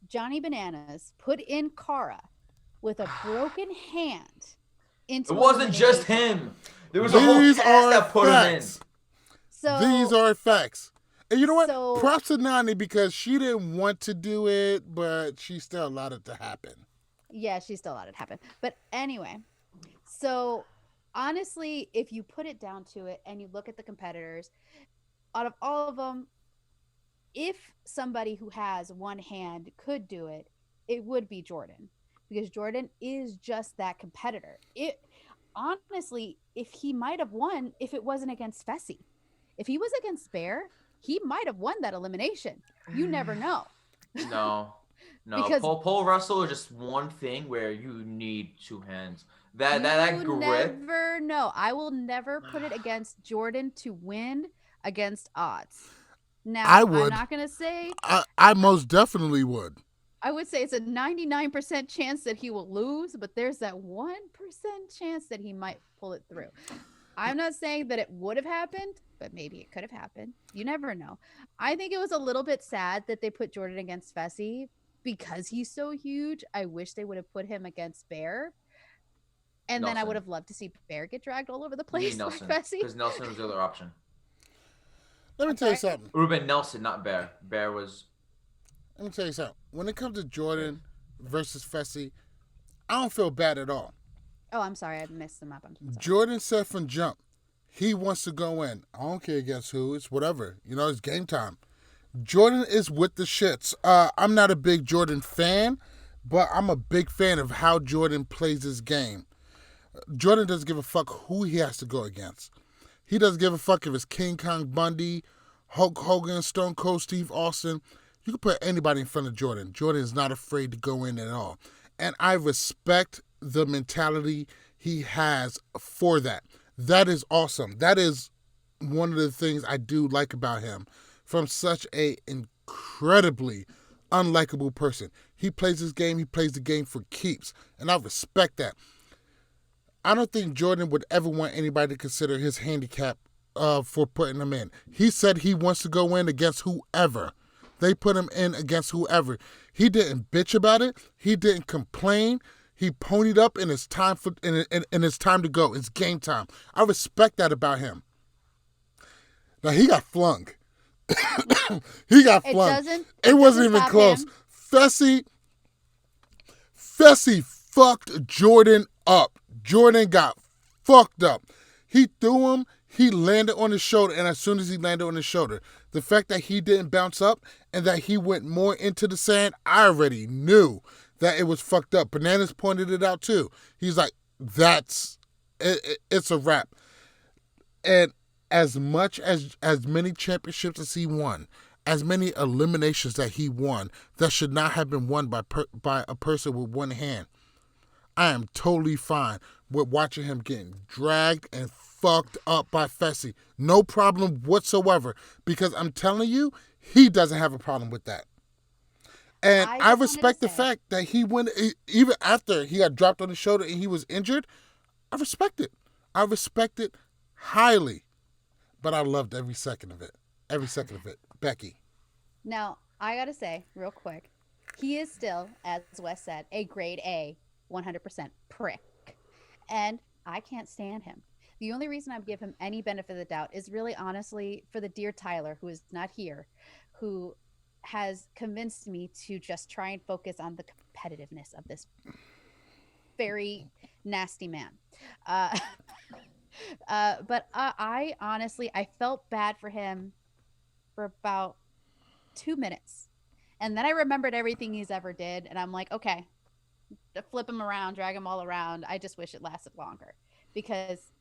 Johnny Bananas put in Kara with a broken hand into It wasn't just elimination. him. There was a whole These cast are that put him in. facts. So These are facts. And you know what? So- Props to Nani because she didn't want to do it, but she still allowed it to happen. yeah, she still let it happen. But anyway, so honestly, if you put it down to it and you look at the competitors, out of all of them, if somebody who has one hand could do it, it would be Jordan, because Jordan is just that competitor. It honestly, if he might have won if it wasn't against Fessy. If he was against Bear, he might have won that elimination. You never know. No. Because- Pole wrestle is just one thing where you need two hands. That You grip. never know. I will never put it against Jordan to win against odds. Now, I would. I'm not going to say, I most definitely would. I would say it's a 99% chance that he will lose, but there's that 1% chance that he might pull it through. I'm not saying that it would have happened, but maybe it could have happened. You never know. I think it was a little bit sad that they put Jordan against Fessy because he's so huge. I wish they would have put him against Bear. And then I Nelson. would have loved to see Bear get dragged all over the You place mean by Nelson. Fessy. Because Nelson was the other option. Let me I'm tell you sorry? something. Ruben Nelson, not Bear. Bear was... Let me tell you something. When it comes to Jordan versus Fessy, I don't feel bad at all. Oh, I'm sorry. I messed them up. I'm sorry. Jordan said from jump, he wants to go in. I don't care against who. It's whatever. You know, it's game time. Jordan is with the shits. I'm not a big Jordan fan, but I'm a big fan of how Jordan plays his game. Jordan doesn't give a fuck who he has to go against. He doesn't give a fuck if it's King Kong Bundy, Hulk Hogan, Stone Cold Steve Austin. You can put anybody in front of Jordan. Jordan is not afraid to go in at all. And I respect the mentality he has for that. That is awesome. That is one of the things I do like about him. From such a incredibly unlikable person. He plays his game. He plays the game for keeps. And I respect that. I don't think Jordan would ever want anybody to consider his handicap for putting him in. He said he wants to go in against whoever. They put him in against whoever. He didn't bitch about it. He didn't complain. He ponied up and it's time it's time to go. It's game time. I respect that about him. Now he got flung. He got flung. It wasn't even close. Fessy fucked Jordan up. Jordan got fucked up. He threw him. He landed on his shoulder, and as soon as he landed on his shoulder, the fact that he didn't bounce up and that he went more into the sand, I already knew that it was fucked up. Bananas pointed it out too. He's like, it's a wrap. And as much as many championships as he won, as many eliminations that he won, that should not have been won by a person with one hand. I am totally fine with watching him getting dragged and fucked up by Fessy. No problem whatsoever. Because I'm telling you, he doesn't have a problem with that. And I respect the fact that he went, even after he got dropped on his shoulder and he was injured, I respect it. I respect it highly. But I loved every second of it. Every second of it. Becky. Now, I got to say, real quick, he is still, as Wes said, a grade A, 100% prick. And I can't stand him. The only reason I give him any benefit of the doubt is really honestly for the dear Tyler, who is not here, who has convinced me to just try and focus on the competitiveness of this very nasty man. But I honestly, I felt bad for him for about 2 minutes. And then I remembered everything he's ever did. And I'm like, okay, flip him around, drag him all around. I just wish it lasted longer because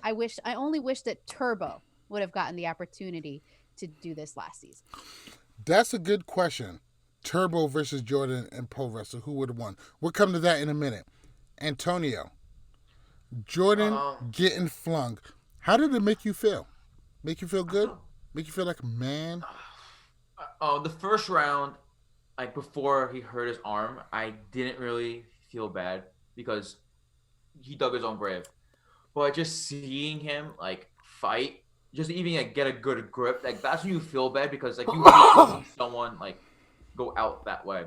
I only wish that Turbo would have gotten the opportunity to do this last season. That's a good question. Turbo versus Jordan and pole wrestle. Who would have won? We'll come to that in a minute. Antonio. Jordan getting flung. How did it make you feel? Make you feel good? Make you feel like a man? The first round, like before he hurt his arm, I didn't really feel bad because he dug his own grave. But just seeing him like fight, just even like, get a good grip, like that's when you feel bad because like you hate to see someone like go out that way.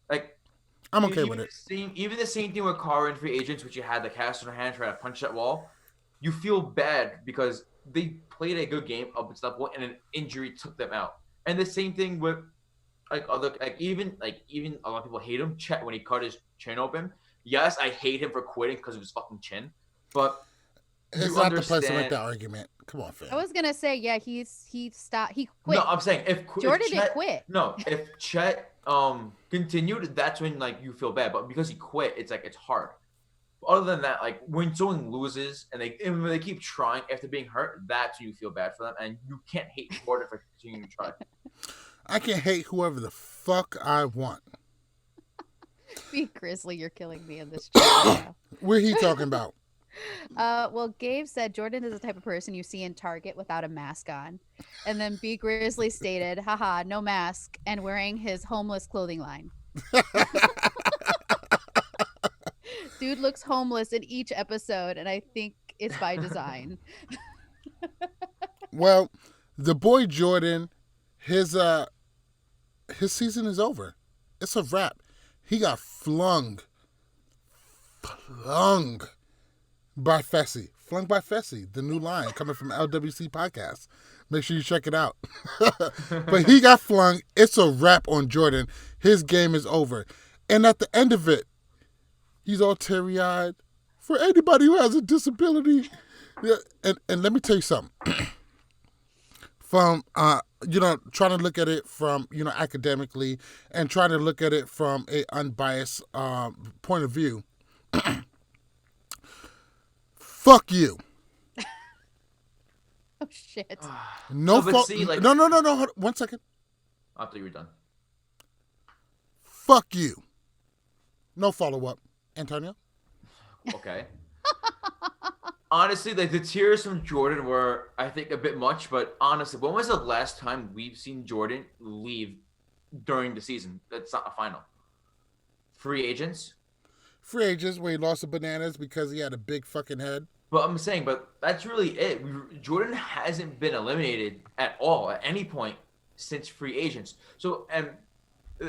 Like I'm okay even with it. Even the same thing with Kara and Free Agents, which you had the cast on her hand trying to punch that wall. You feel bad because they played a good game up until that point, and an injury took them out. And the same thing with even a lot of people hate him. Chet when he cut his chin open. Yes, I hate him for quitting because of his fucking chin, but It's not the place to make that argument. Come on, fam. I was gonna say, yeah, he stopped. He quit. No, I'm saying if Jordan Chet, didn't quit. No, if Chet continued, that's when like you feel bad. But because he quit, it's like it's hard. Other than that, like when someone loses and when they keep trying after being hurt, that's when you feel bad for them, and you can't hate Jordan for continuing to try. I can hate whoever the fuck I want. Be Grizzly, you're killing me in this chat right now. What are he talking about? Well, Gabe said Jordan is the type of person you see in Target without a mask on. And then B Grizzly stated, haha, no mask, and wearing his homeless clothing line. Dude looks homeless in each episode, and I think it's by design. Well, the boy Jordan, his season is over. It's a wrap. He got flung by Fessy. Flung by Fessy, the new line coming from LWC Podcast. Make sure you check it out. But he got flung. It's a wrap on Jordan. His game is over. And at the end of it, he's all teary-eyed. For anybody who has a disability. Yeah, and let me tell you something. From, trying to look at it from, academically and trying to look at it from a unbiased point of view. Fuck you. Oh, shit. No, but see, like, no. Hold on, 1 second. I thought you were done. Fuck you. No follow-up. Antonio? Okay. Honestly, like the tears from Jordan were, I think, a bit much. But honestly, when was the last time we've seen Jordan leave during the season? That's not a final. Free agents. Free agents where he lost the bananas because he had a big fucking head. But I'm saying, but that's really it. Jordan hasn't been eliminated at all at any point since free agents. So, and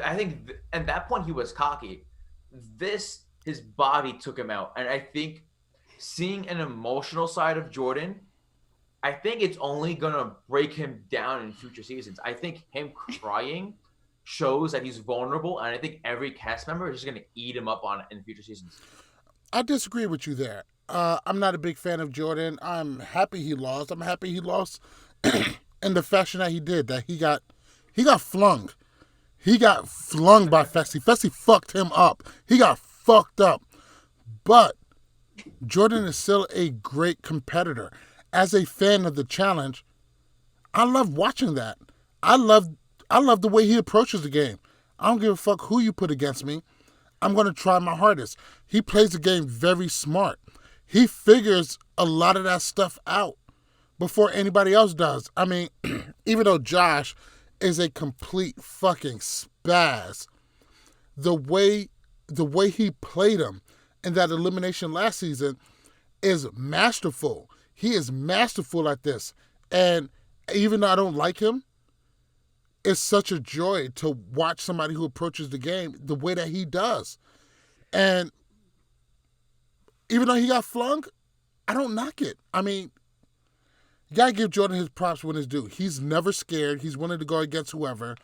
I think at that point he was cocky. His body took him out. And I think seeing an emotional side of Jordan, I think it's only going to break him down in future seasons. I think him crying shows that he's vulnerable, and I think every cast member is just going to eat him up on it in future seasons. I disagree with you there. I'm not a big fan of Jordan. I'm happy he lost. I'm happy he lost in the fashion that he did, that he got flung. He got flung by Fessy. Fessy fucked him up. He got fucked up. But Jordan is still a great competitor. As a fan of the challenge, I love watching that. I love the way he approaches the game. I don't give a fuck who you put against me. I'm going to try my hardest. He plays the game very smart. He figures a lot of that stuff out before anybody else does. I mean, even though Josh is a complete fucking spaz, the way he played him in that elimination last season is masterful. He is masterful at this. And even though I don't like him, it's such a joy to watch somebody who approaches the game the way that he does. And even though he got flung, I don't knock it. I mean, you got to give Jordan his props when it's due. He's never scared. He's willing to go against whoever.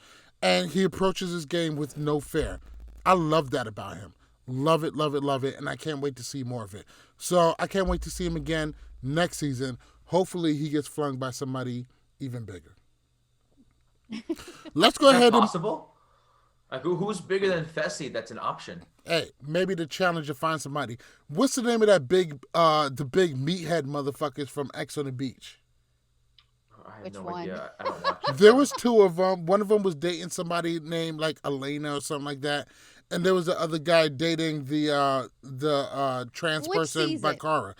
And he approaches his game with no fear. I love that about him. Love it, love it, love it. And I can't wait to see more of it. So I can't wait to see him again next season. Hopefully he gets flung by somebody even bigger. Let's go ahead and... Possible? Like, who's bigger than Fessy? That's an option. Hey, maybe the challenge to find somebody. What's the name of that big meathead motherfuckers from X on the Beach? I have Which no one? idea. I don't watch it. There was two of them. One of them was dating somebody named like Elena or something like that, and there was the other guy dating the trans Which person season? Bakara.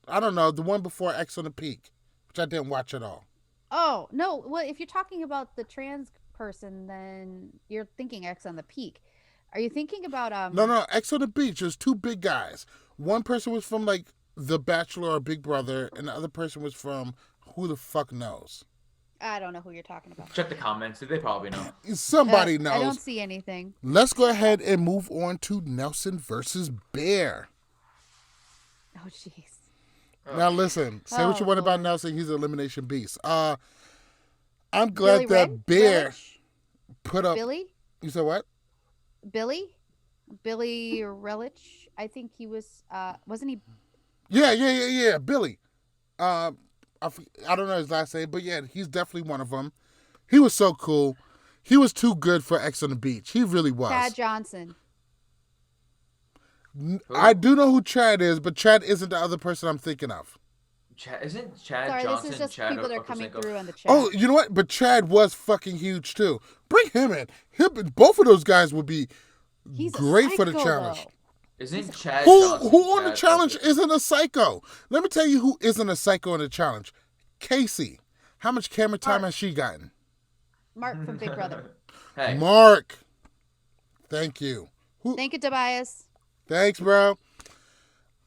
I don't know, the one before X on the Peak, which I didn't watch at all. Oh, no. Well, if you're talking about the trans person, then you're thinking X on the Peak. Are you thinking about No, X on the Beach. There's two big guys. One person was from like The Bachelor or Big Brother, and the other person was from who the fuck knows. I don't know who you're talking about. Check the comments. They probably know. Somebody knows. I don't see anything. Let's go ahead and move on to Nelson versus Bear. Oh, jeez. Now listen, say what you want about Lord. Nelson. He's an elimination beast. I'm glad that Red? Bear Relish? put up. Billy? You said what? Billy Relich. I think he was. Wasn't he? Yeah. Billy. I don't know his last name, but yeah, he's definitely one of them. He was so cool. He was too good for X on the Beach. He really was. Chad Johnson. I do know who Chad is, but Chad isn't the other person I'm thinking of. Isn't Chad Sorry, Johnson? this is just Chad people that are coming Ochocinco? through on the chat. Oh, you know what? But Chad was fucking huge too. Bring him in. Both of those guys would be He's a great for the psycho, challenge. though. Isn't Chad Who Johnson? on the Chad challenge Ochocinco? isn't a psycho? Let me tell you who isn't a psycho in the challenge. Casey. How much camera time has she gotten? Mark from Big Brother. Hey, Mark. Thank you. Thank you, Tobias. Thanks, bro.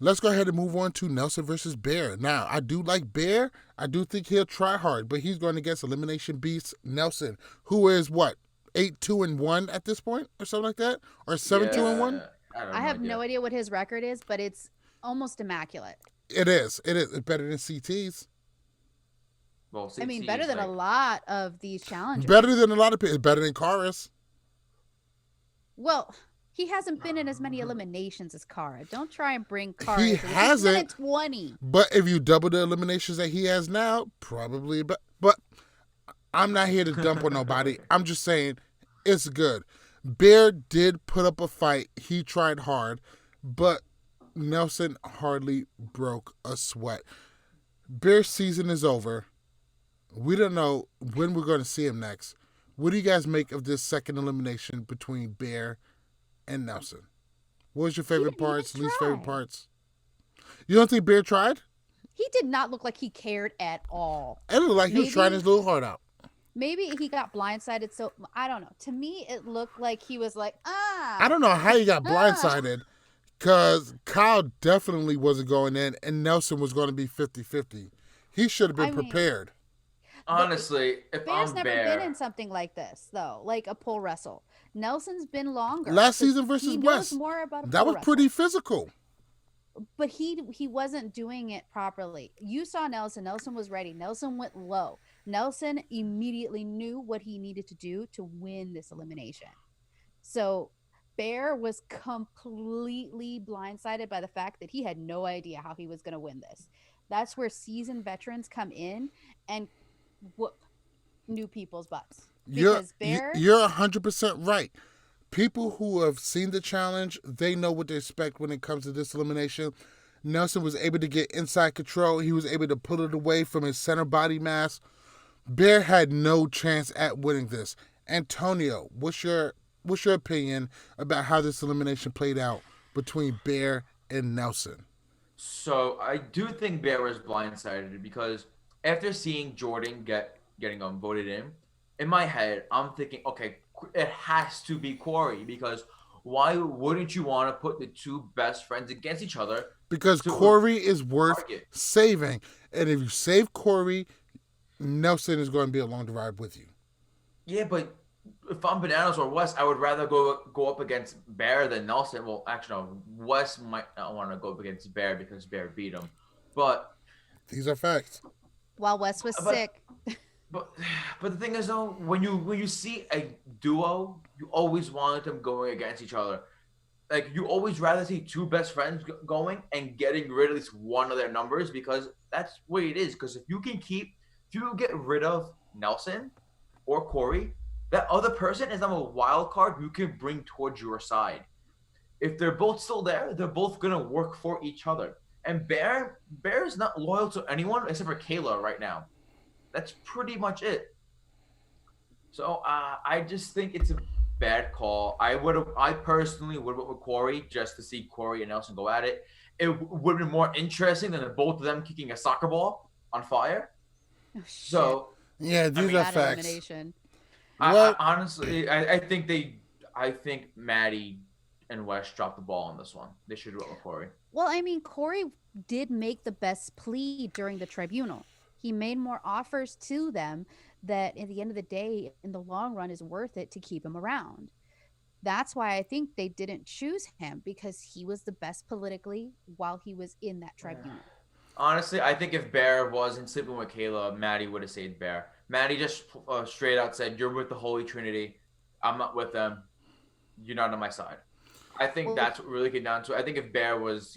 Let's go ahead and move on to Nelson versus Bear. Now, I do like Bear. I do think he'll try hard, but he's going against Elimination Beast Nelson, who is what, 8-2-1 at this point, or something like that, or 7-2-1. I have no idea what his record is, but it's almost immaculate. It is. It's better than CT's. Well, I mean, CT better is than a like- lot of these challenges. Better than a lot of people. Better than Karis. Well, he hasn't been in as many eliminations as Kara. Don't try and bring Kara. He into this. He's been in hasn't. 20. But if you double the eliminations that he has now, probably. But I'm not here to dump on nobody. I'm just saying it's good. Bear did put up a fight. He tried hard, but Nelson hardly broke a sweat. Bear's season is over. We don't know when we're going to see him next. What do you guys make of this second elimination between Bear and Nelson? What was your favorite didn't even parts, least favorite try. parts? You don't think Bear tried? He did not look like he cared at all. It looked like he was Maybe- trying his little heart out. Maybe he got blindsided. So I don't know. To me, it looked like he was like, I don't know how he got blindsided because Kyle definitely wasn't going in and Nelson was going to be 50-50. He should have been I mean, prepared. Honestly, if Bear's I'm never Bear, been in something like this, though, like a pole wrestle. Nelson's been longer. Last so season versus he West, knows more about a that pole was wrestle. pretty physical. But he wasn't doing it properly. You saw Nelson. Nelson was ready. Nelson went low. Nelson immediately knew what he needed to do to win this elimination. So Bear was completely blindsided by the fact that he had no idea how he was going to win this. That's where seasoned veterans come in and whoop new people's butts. Because Bear, You're 100% right. People who have seen the challenge, they know what to expect when it comes to this elimination. Nelson was able to get inside control. He was able to pull it away from his center body mass. Bear had no chance at winning this. Antonio, what's your opinion about how this elimination played out between Bear and Nelson? So I do think Bear was blindsided because after seeing Jordan getting voted in my head, I'm thinking, okay, it has to be Corey because why wouldn't you want to put the two best friends against each other? Because to Corey is worth target? saving. And if you save Corey, Nelson is going to be along the ride with you. Yeah, but if I'm Bananas or Wes, I would rather go up against Bear than Nelson. Well, actually, no, Wes might not want to go up against Bear because Bear beat him. But These are facts. while Wes was But- sick, But the thing is though, when you see a duo, you always want them going against each other. Like you always rather see two best friends going and getting rid of at least one of their numbers because that's what it is. Because if you get rid of Nelson or Corey, that other person is now a wild card you can bring towards your side. If they're both still there, they're both gonna work for each other. And Bear is not loyal to anyone except for Kayla right now. That's pretty much it. So I just think it's a bad call. I personally would have went with Corey just to see Corey and Nelson go at it. It would have been more interesting than both of them kicking a soccer ball on fire. oh, shit. Oh, So Yeah, these are that facts. elimination. Well- honestly, I think Maddie and Wes dropped the ball on this one. They should have went with Corey. Well, I mean, Corey did make the best plea during the tribunal. He made more offers to them that at the end of the day, in the long run, is worth it to keep him around. That's why I think they didn't choose him, because he was the best politically while he was in that tribunal. Honestly, I think if Bear wasn't sleeping with Kayla, Maddie would have saved Bear. Maddie just straight out said, "You're with the Holy Trinity. I'm not with them. You're not on my side." I think that's what really came down to it. I think if Bear was,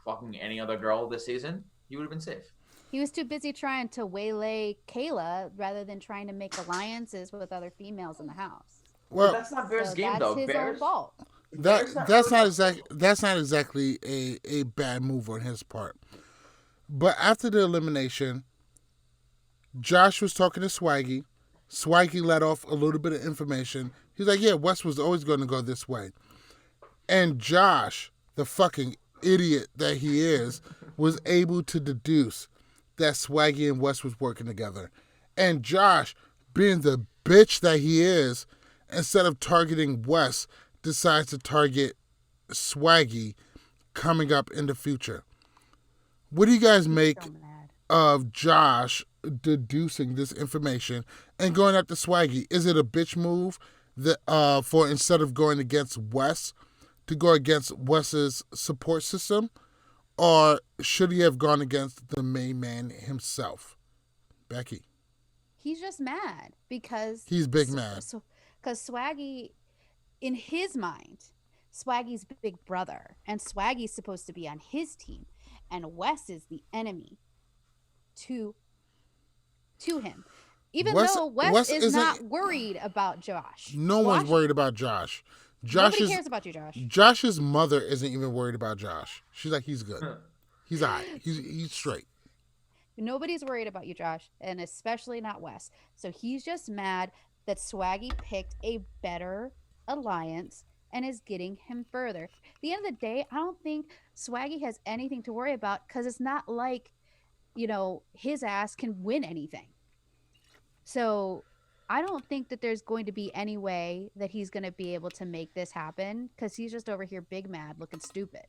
fucking any other girl this season, he would have been safe. He was too busy trying to waylay Kayla rather than trying to make alliances with other females in the house. Well, but that's not Bear's game, though. That's his own fault. That's not exactly a bad move on his part. But after the elimination, Josh was talking to Swaggy. Swaggy let off a little bit of information. He's like, yeah, Wes was always going to go this way. And Josh, the fucking idiot that he is, was able to deduce that Swaggy and Wes was working together. And Josh, being the bitch that he is, instead of targeting Wes, decides to target Swaggy coming up in the future. What do you guys make of Josh deducing this information and going after Swaggy? Is it a bitch move that for instead of going against Wes, to go against Wes's support system? Or should he have gone against the main man himself? Becky. He's just mad because... He's big mad. Because Swaggy, in his mind, Swaggy's big brother. And Swaggy's supposed to be on his team. And Wes is the enemy to him. Even though Wes is not worried about Josh. No one's worried about Josh. Nobody cares about you, Josh. Josh's mother isn't even worried about Josh. She's like, he's good. He's all right. He's straight. Nobody's worried about you, Josh, and especially not Wes. So he's just mad that Swaggy picked a better alliance and is getting him further. At the end of the day, I don't think Swaggy has anything to worry about, because it's not like, his ass can win anything. So I don't think that there's going to be any way that he's going to be able to make this happen, because he's just over here big mad looking stupid.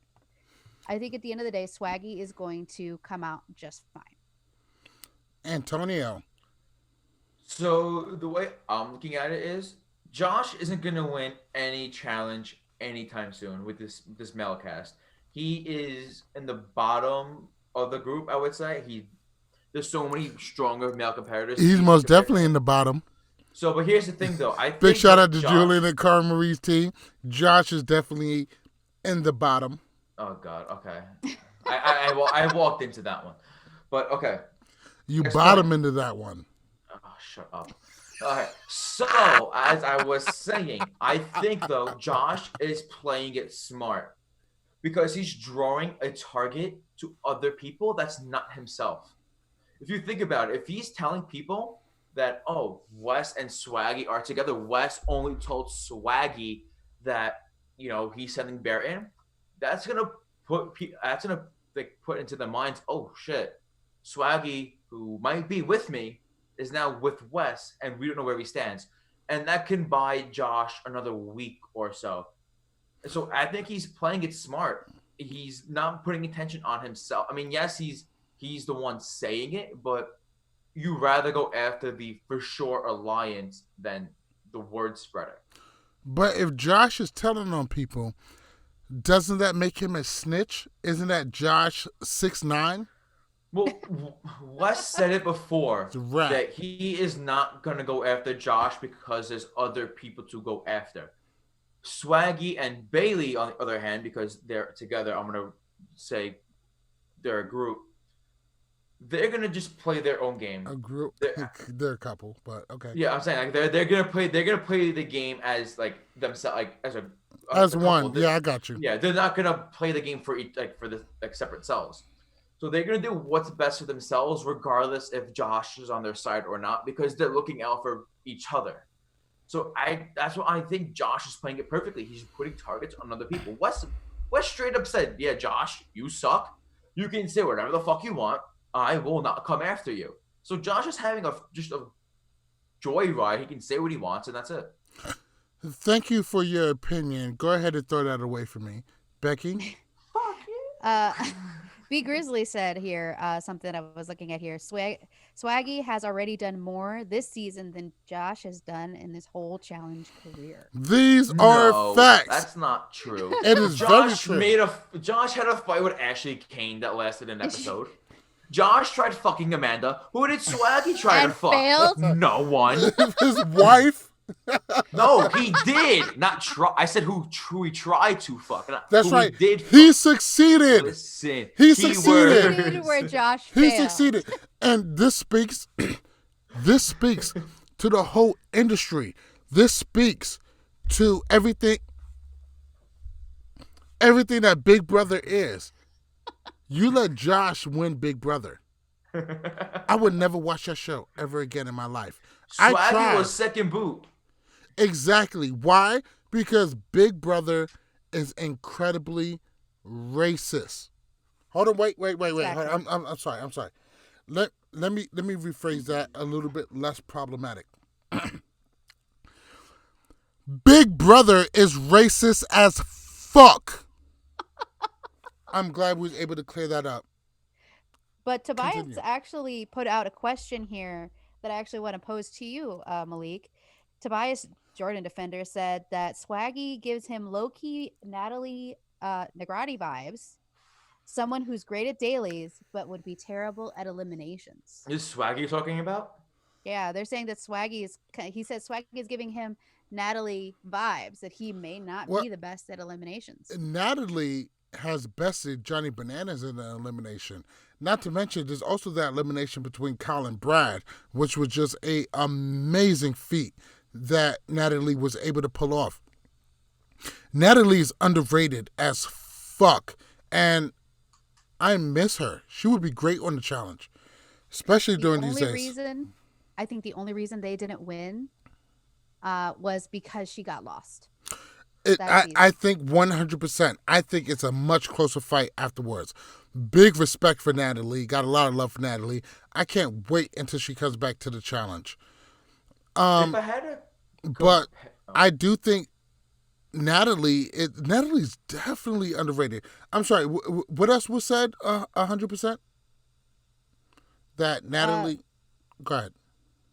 I think at the end of the day, Swaggy is going to come out just fine. Antonio. So the way I'm looking at it is, Josh isn't going to win any challenge anytime soon with this male cast. He is in the bottom of the group, I would say. There's so many stronger male competitors. He's most definitely in the bottom. So, but here's the thing, though. I think big shout out to Julian and Cara Marie's team. Josh is definitely in the bottom. Oh, God. Okay. I walked into that one. But, okay. You bottom into that one. Oh, shut up. All right. So, as I was saying, I think, though, Josh is playing it smart, because he's drawing a target to other people that's not himself. If you think about it, if he's telling people that, oh, Wes and Swaggy are together, Wes only told Swaggy that, he's sending Bear in, that's gonna put into their minds, oh shit, Swaggy, who might be with me, is now with Wes, and we don't know where he stands, and that can buy Josh another week or so. So I think he's playing it smart. He's not putting attention on himself. I mean, yes, he's the one saying it, but you rather go after the for sure alliance than the word spreader. But if Josh is telling on people, doesn't that make him a snitch? Isn't that Josh 6'9"? Well, Wes said it before that he is not going to go after Josh because there's other people to go after. Swaggy and Bailey, on the other hand, because they're together, I'm going to say they're a group. They're gonna just play their own game. A group, they're a couple, but okay. Yeah, I'm saying like they're gonna play the game as like themselves, like as one. Yeah, I got you. Yeah, they're not gonna play the game for each for the separate selves. So they're gonna do what's best for themselves, regardless if Josh is on their side or not, because they're looking out for each other. So that's what I think. Josh is playing it perfectly. He's putting targets on other people. Wes straight up said, "Yeah, Josh, you suck. You can say whatever the fuck you want. I will not come after you." So Josh is having just a joyride. He can say what he wants, and that's it. Thank you for your opinion. Go ahead and throw that away from me. Becky? B Grizzly said here something I was looking at here. Swaggy has already done more this season than Josh has done in his whole challenge career. These are facts. That's not true. It is very true. Josh had a fight with Ashley Kane that lasted an episode. Josh tried fucking Amanda. Who did Swaggy try to fuck? Failed? No one. His wife? No, he did not try. I said who he tried to fuck. That's who right. He did. He succeeded. Listen, He succeeded. Succeeded where Josh He failed. succeeded. And this speaks to the whole industry. This speaks to everything that Big Brother is. You let Josh win Big Brother. I would never watch that show ever again in my life. Swaggy was second boot. Exactly. Why? Because Big Brother is incredibly racist. Hold on, wait. Exactly. Hold on. I'm sorry. Let me rephrase that a little bit less problematic. Big Brother is racist as fuck. I'm glad we was able to clear that up. But Tobias Continue. actually put out a question here that I actually want to pose to you, Malik. Tobias Jordan Defender said that Swaggy gives him low-key Natalie Negrati vibes. Someone who's great at dailies, but would be terrible at eliminations. Is Swaggy you're talking about? Yeah, they're saying that he said Swaggy is giving him Natalie vibes, that he may not be the best at eliminations. Natalie has bested Johnny Bananas in an elimination. Not to mention, there's also that elimination between Kyle and Brad, which was just a amazing feat that Natalie was able to pull off. Natalie is underrated as fuck, and I miss her. She would be great on the challenge, especially during these days. I think the only reason they didn't win was because she got lost. I think 100%. I think it's a much closer fight afterwards. Big respect for Natalie. Got a lot of love for Natalie. I can't wait until she comes back to the challenge. If I had to but I do think Natalie's definitely underrated. I'm sorry. What else was said? 100%. That Natalie. Go ahead.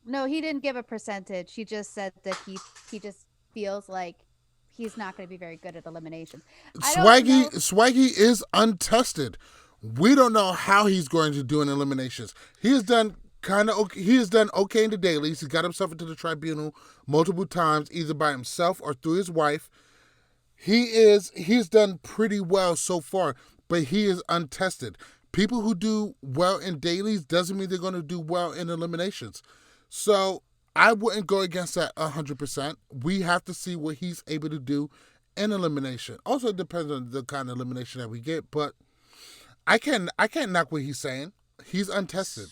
No, he didn't give a percentage. He just said that he just feels like he's not going to be very good at eliminations. Swaggy is untested. We don't know how he's going to do in eliminations. He has done okay in the dailies. He got himself into the tribunal multiple times, either by himself or through his wife. He's done pretty well so far, but he is untested. People who do well in dailies doesn't mean they're going to do well in eliminations. So I wouldn't go against that 100%. We have to see what he's able to do in elimination. Also, it depends on the kind of elimination that we get, but I can't knock what he's saying. He's untested.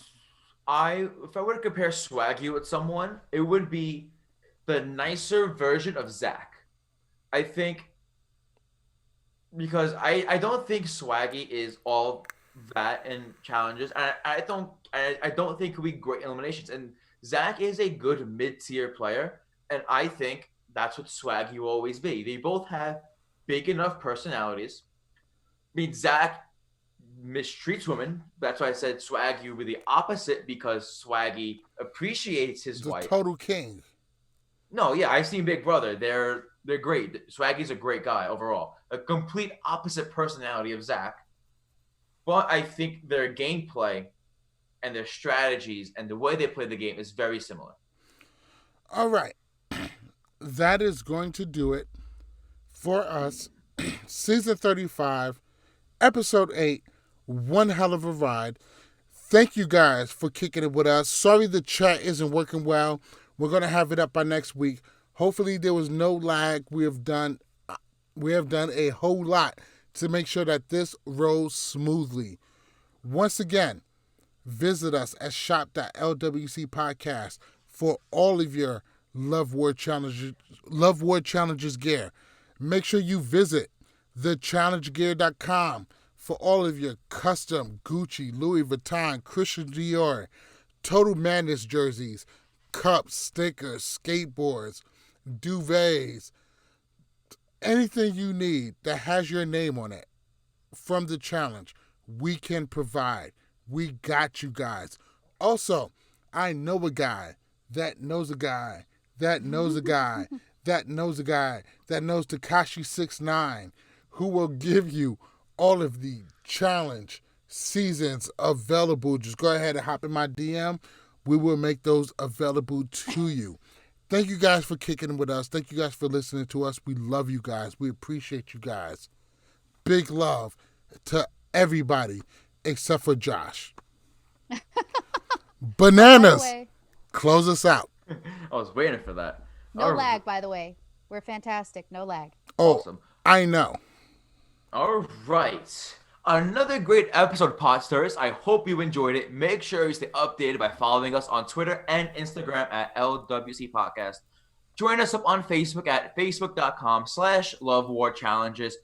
if I were to compare Swaggy with someone, it would be the nicer version of Zach. I think because I don't think Swaggy is all that in challenges. I don't think he'll be great in eliminations. And Zach is a good mid-tier player, and I think that's what Swaggy will always be. They both have big enough personalities. I mean, Zach mistreats women. That's why I said Swaggy would be the opposite, because Swaggy appreciates his wife. The total king. No, yeah, I've seen Big Brother. They're great. Swaggy's a great guy overall. A complete opposite personality of Zach. But I think their gameplay and their strategies and the way they play the game is very similar. All right. That is going to do it for us. Season 35, Episode 8, one hell of a ride. Thank you guys for kicking it with us. Sorry the chat isn't working well. We're going to have it up by next week. Hopefully there was no lag. We have done a whole lot to make sure that this rolls smoothly. Once again, visit us at shop.LWC Podcast for all of your Love Word Challenges gear. Make sure you visit thechallengegear.com for all of your custom Gucci, Louis Vuitton, Christian Dior, Total Madness jerseys, cups, stickers, skateboards, duvets, anything you need that has your name on it from the challenge, we can provide. We got you guys. Also, I know a guy that knows a guy that knows a guy that knows a guy that knows Takashi 69, who will give you all of the challenge seasons available. Just go ahead and hop in my DM. We will make those available to you. Thank you guys for kicking with us. Thank you guys for listening to us. We love you guys. We appreciate you guys. Big love to everybody except for Josh. Bananas, close us out. I was waiting for that. No lag, by the way. We're fantastic. No lag. Oh, Awesome. I know. All right. Another great episode, Podstars. I hope you enjoyed it. Make sure you stay updated by following us on Twitter and Instagram at LWC Podcast. Join us up on Facebook at facebook.com/Love War Challenges.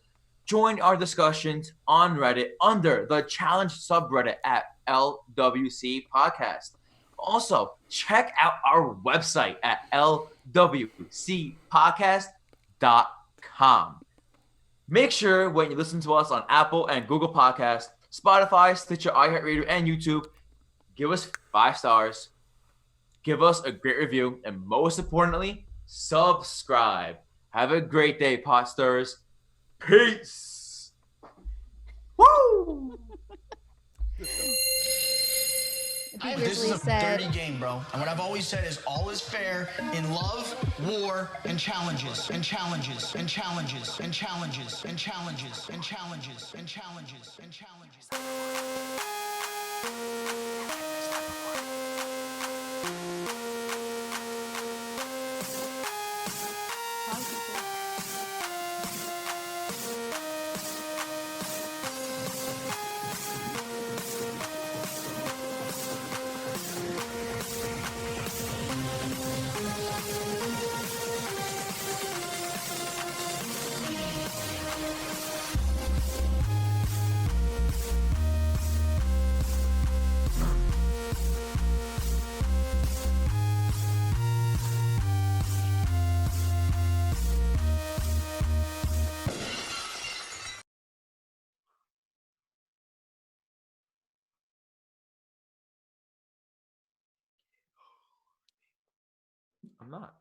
Join our discussions on Reddit under the challenge subreddit at LWC Podcast. Also, check out our website at lwcpodcast.com. Make sure when you listen to us on Apple and Google Podcasts, Spotify, Stitcher, iHeartRadio, and YouTube, give us 5 stars, give us a great review, and most importantly, subscribe. Have a great day, Podstars. Peace. Woo! This is a dirty game, bro. And what I've always said is all is fair in love, war, and challenges, and challenges, and challenges, and challenges, and challenges, and challenges, and challenges, and challenges. I'm not.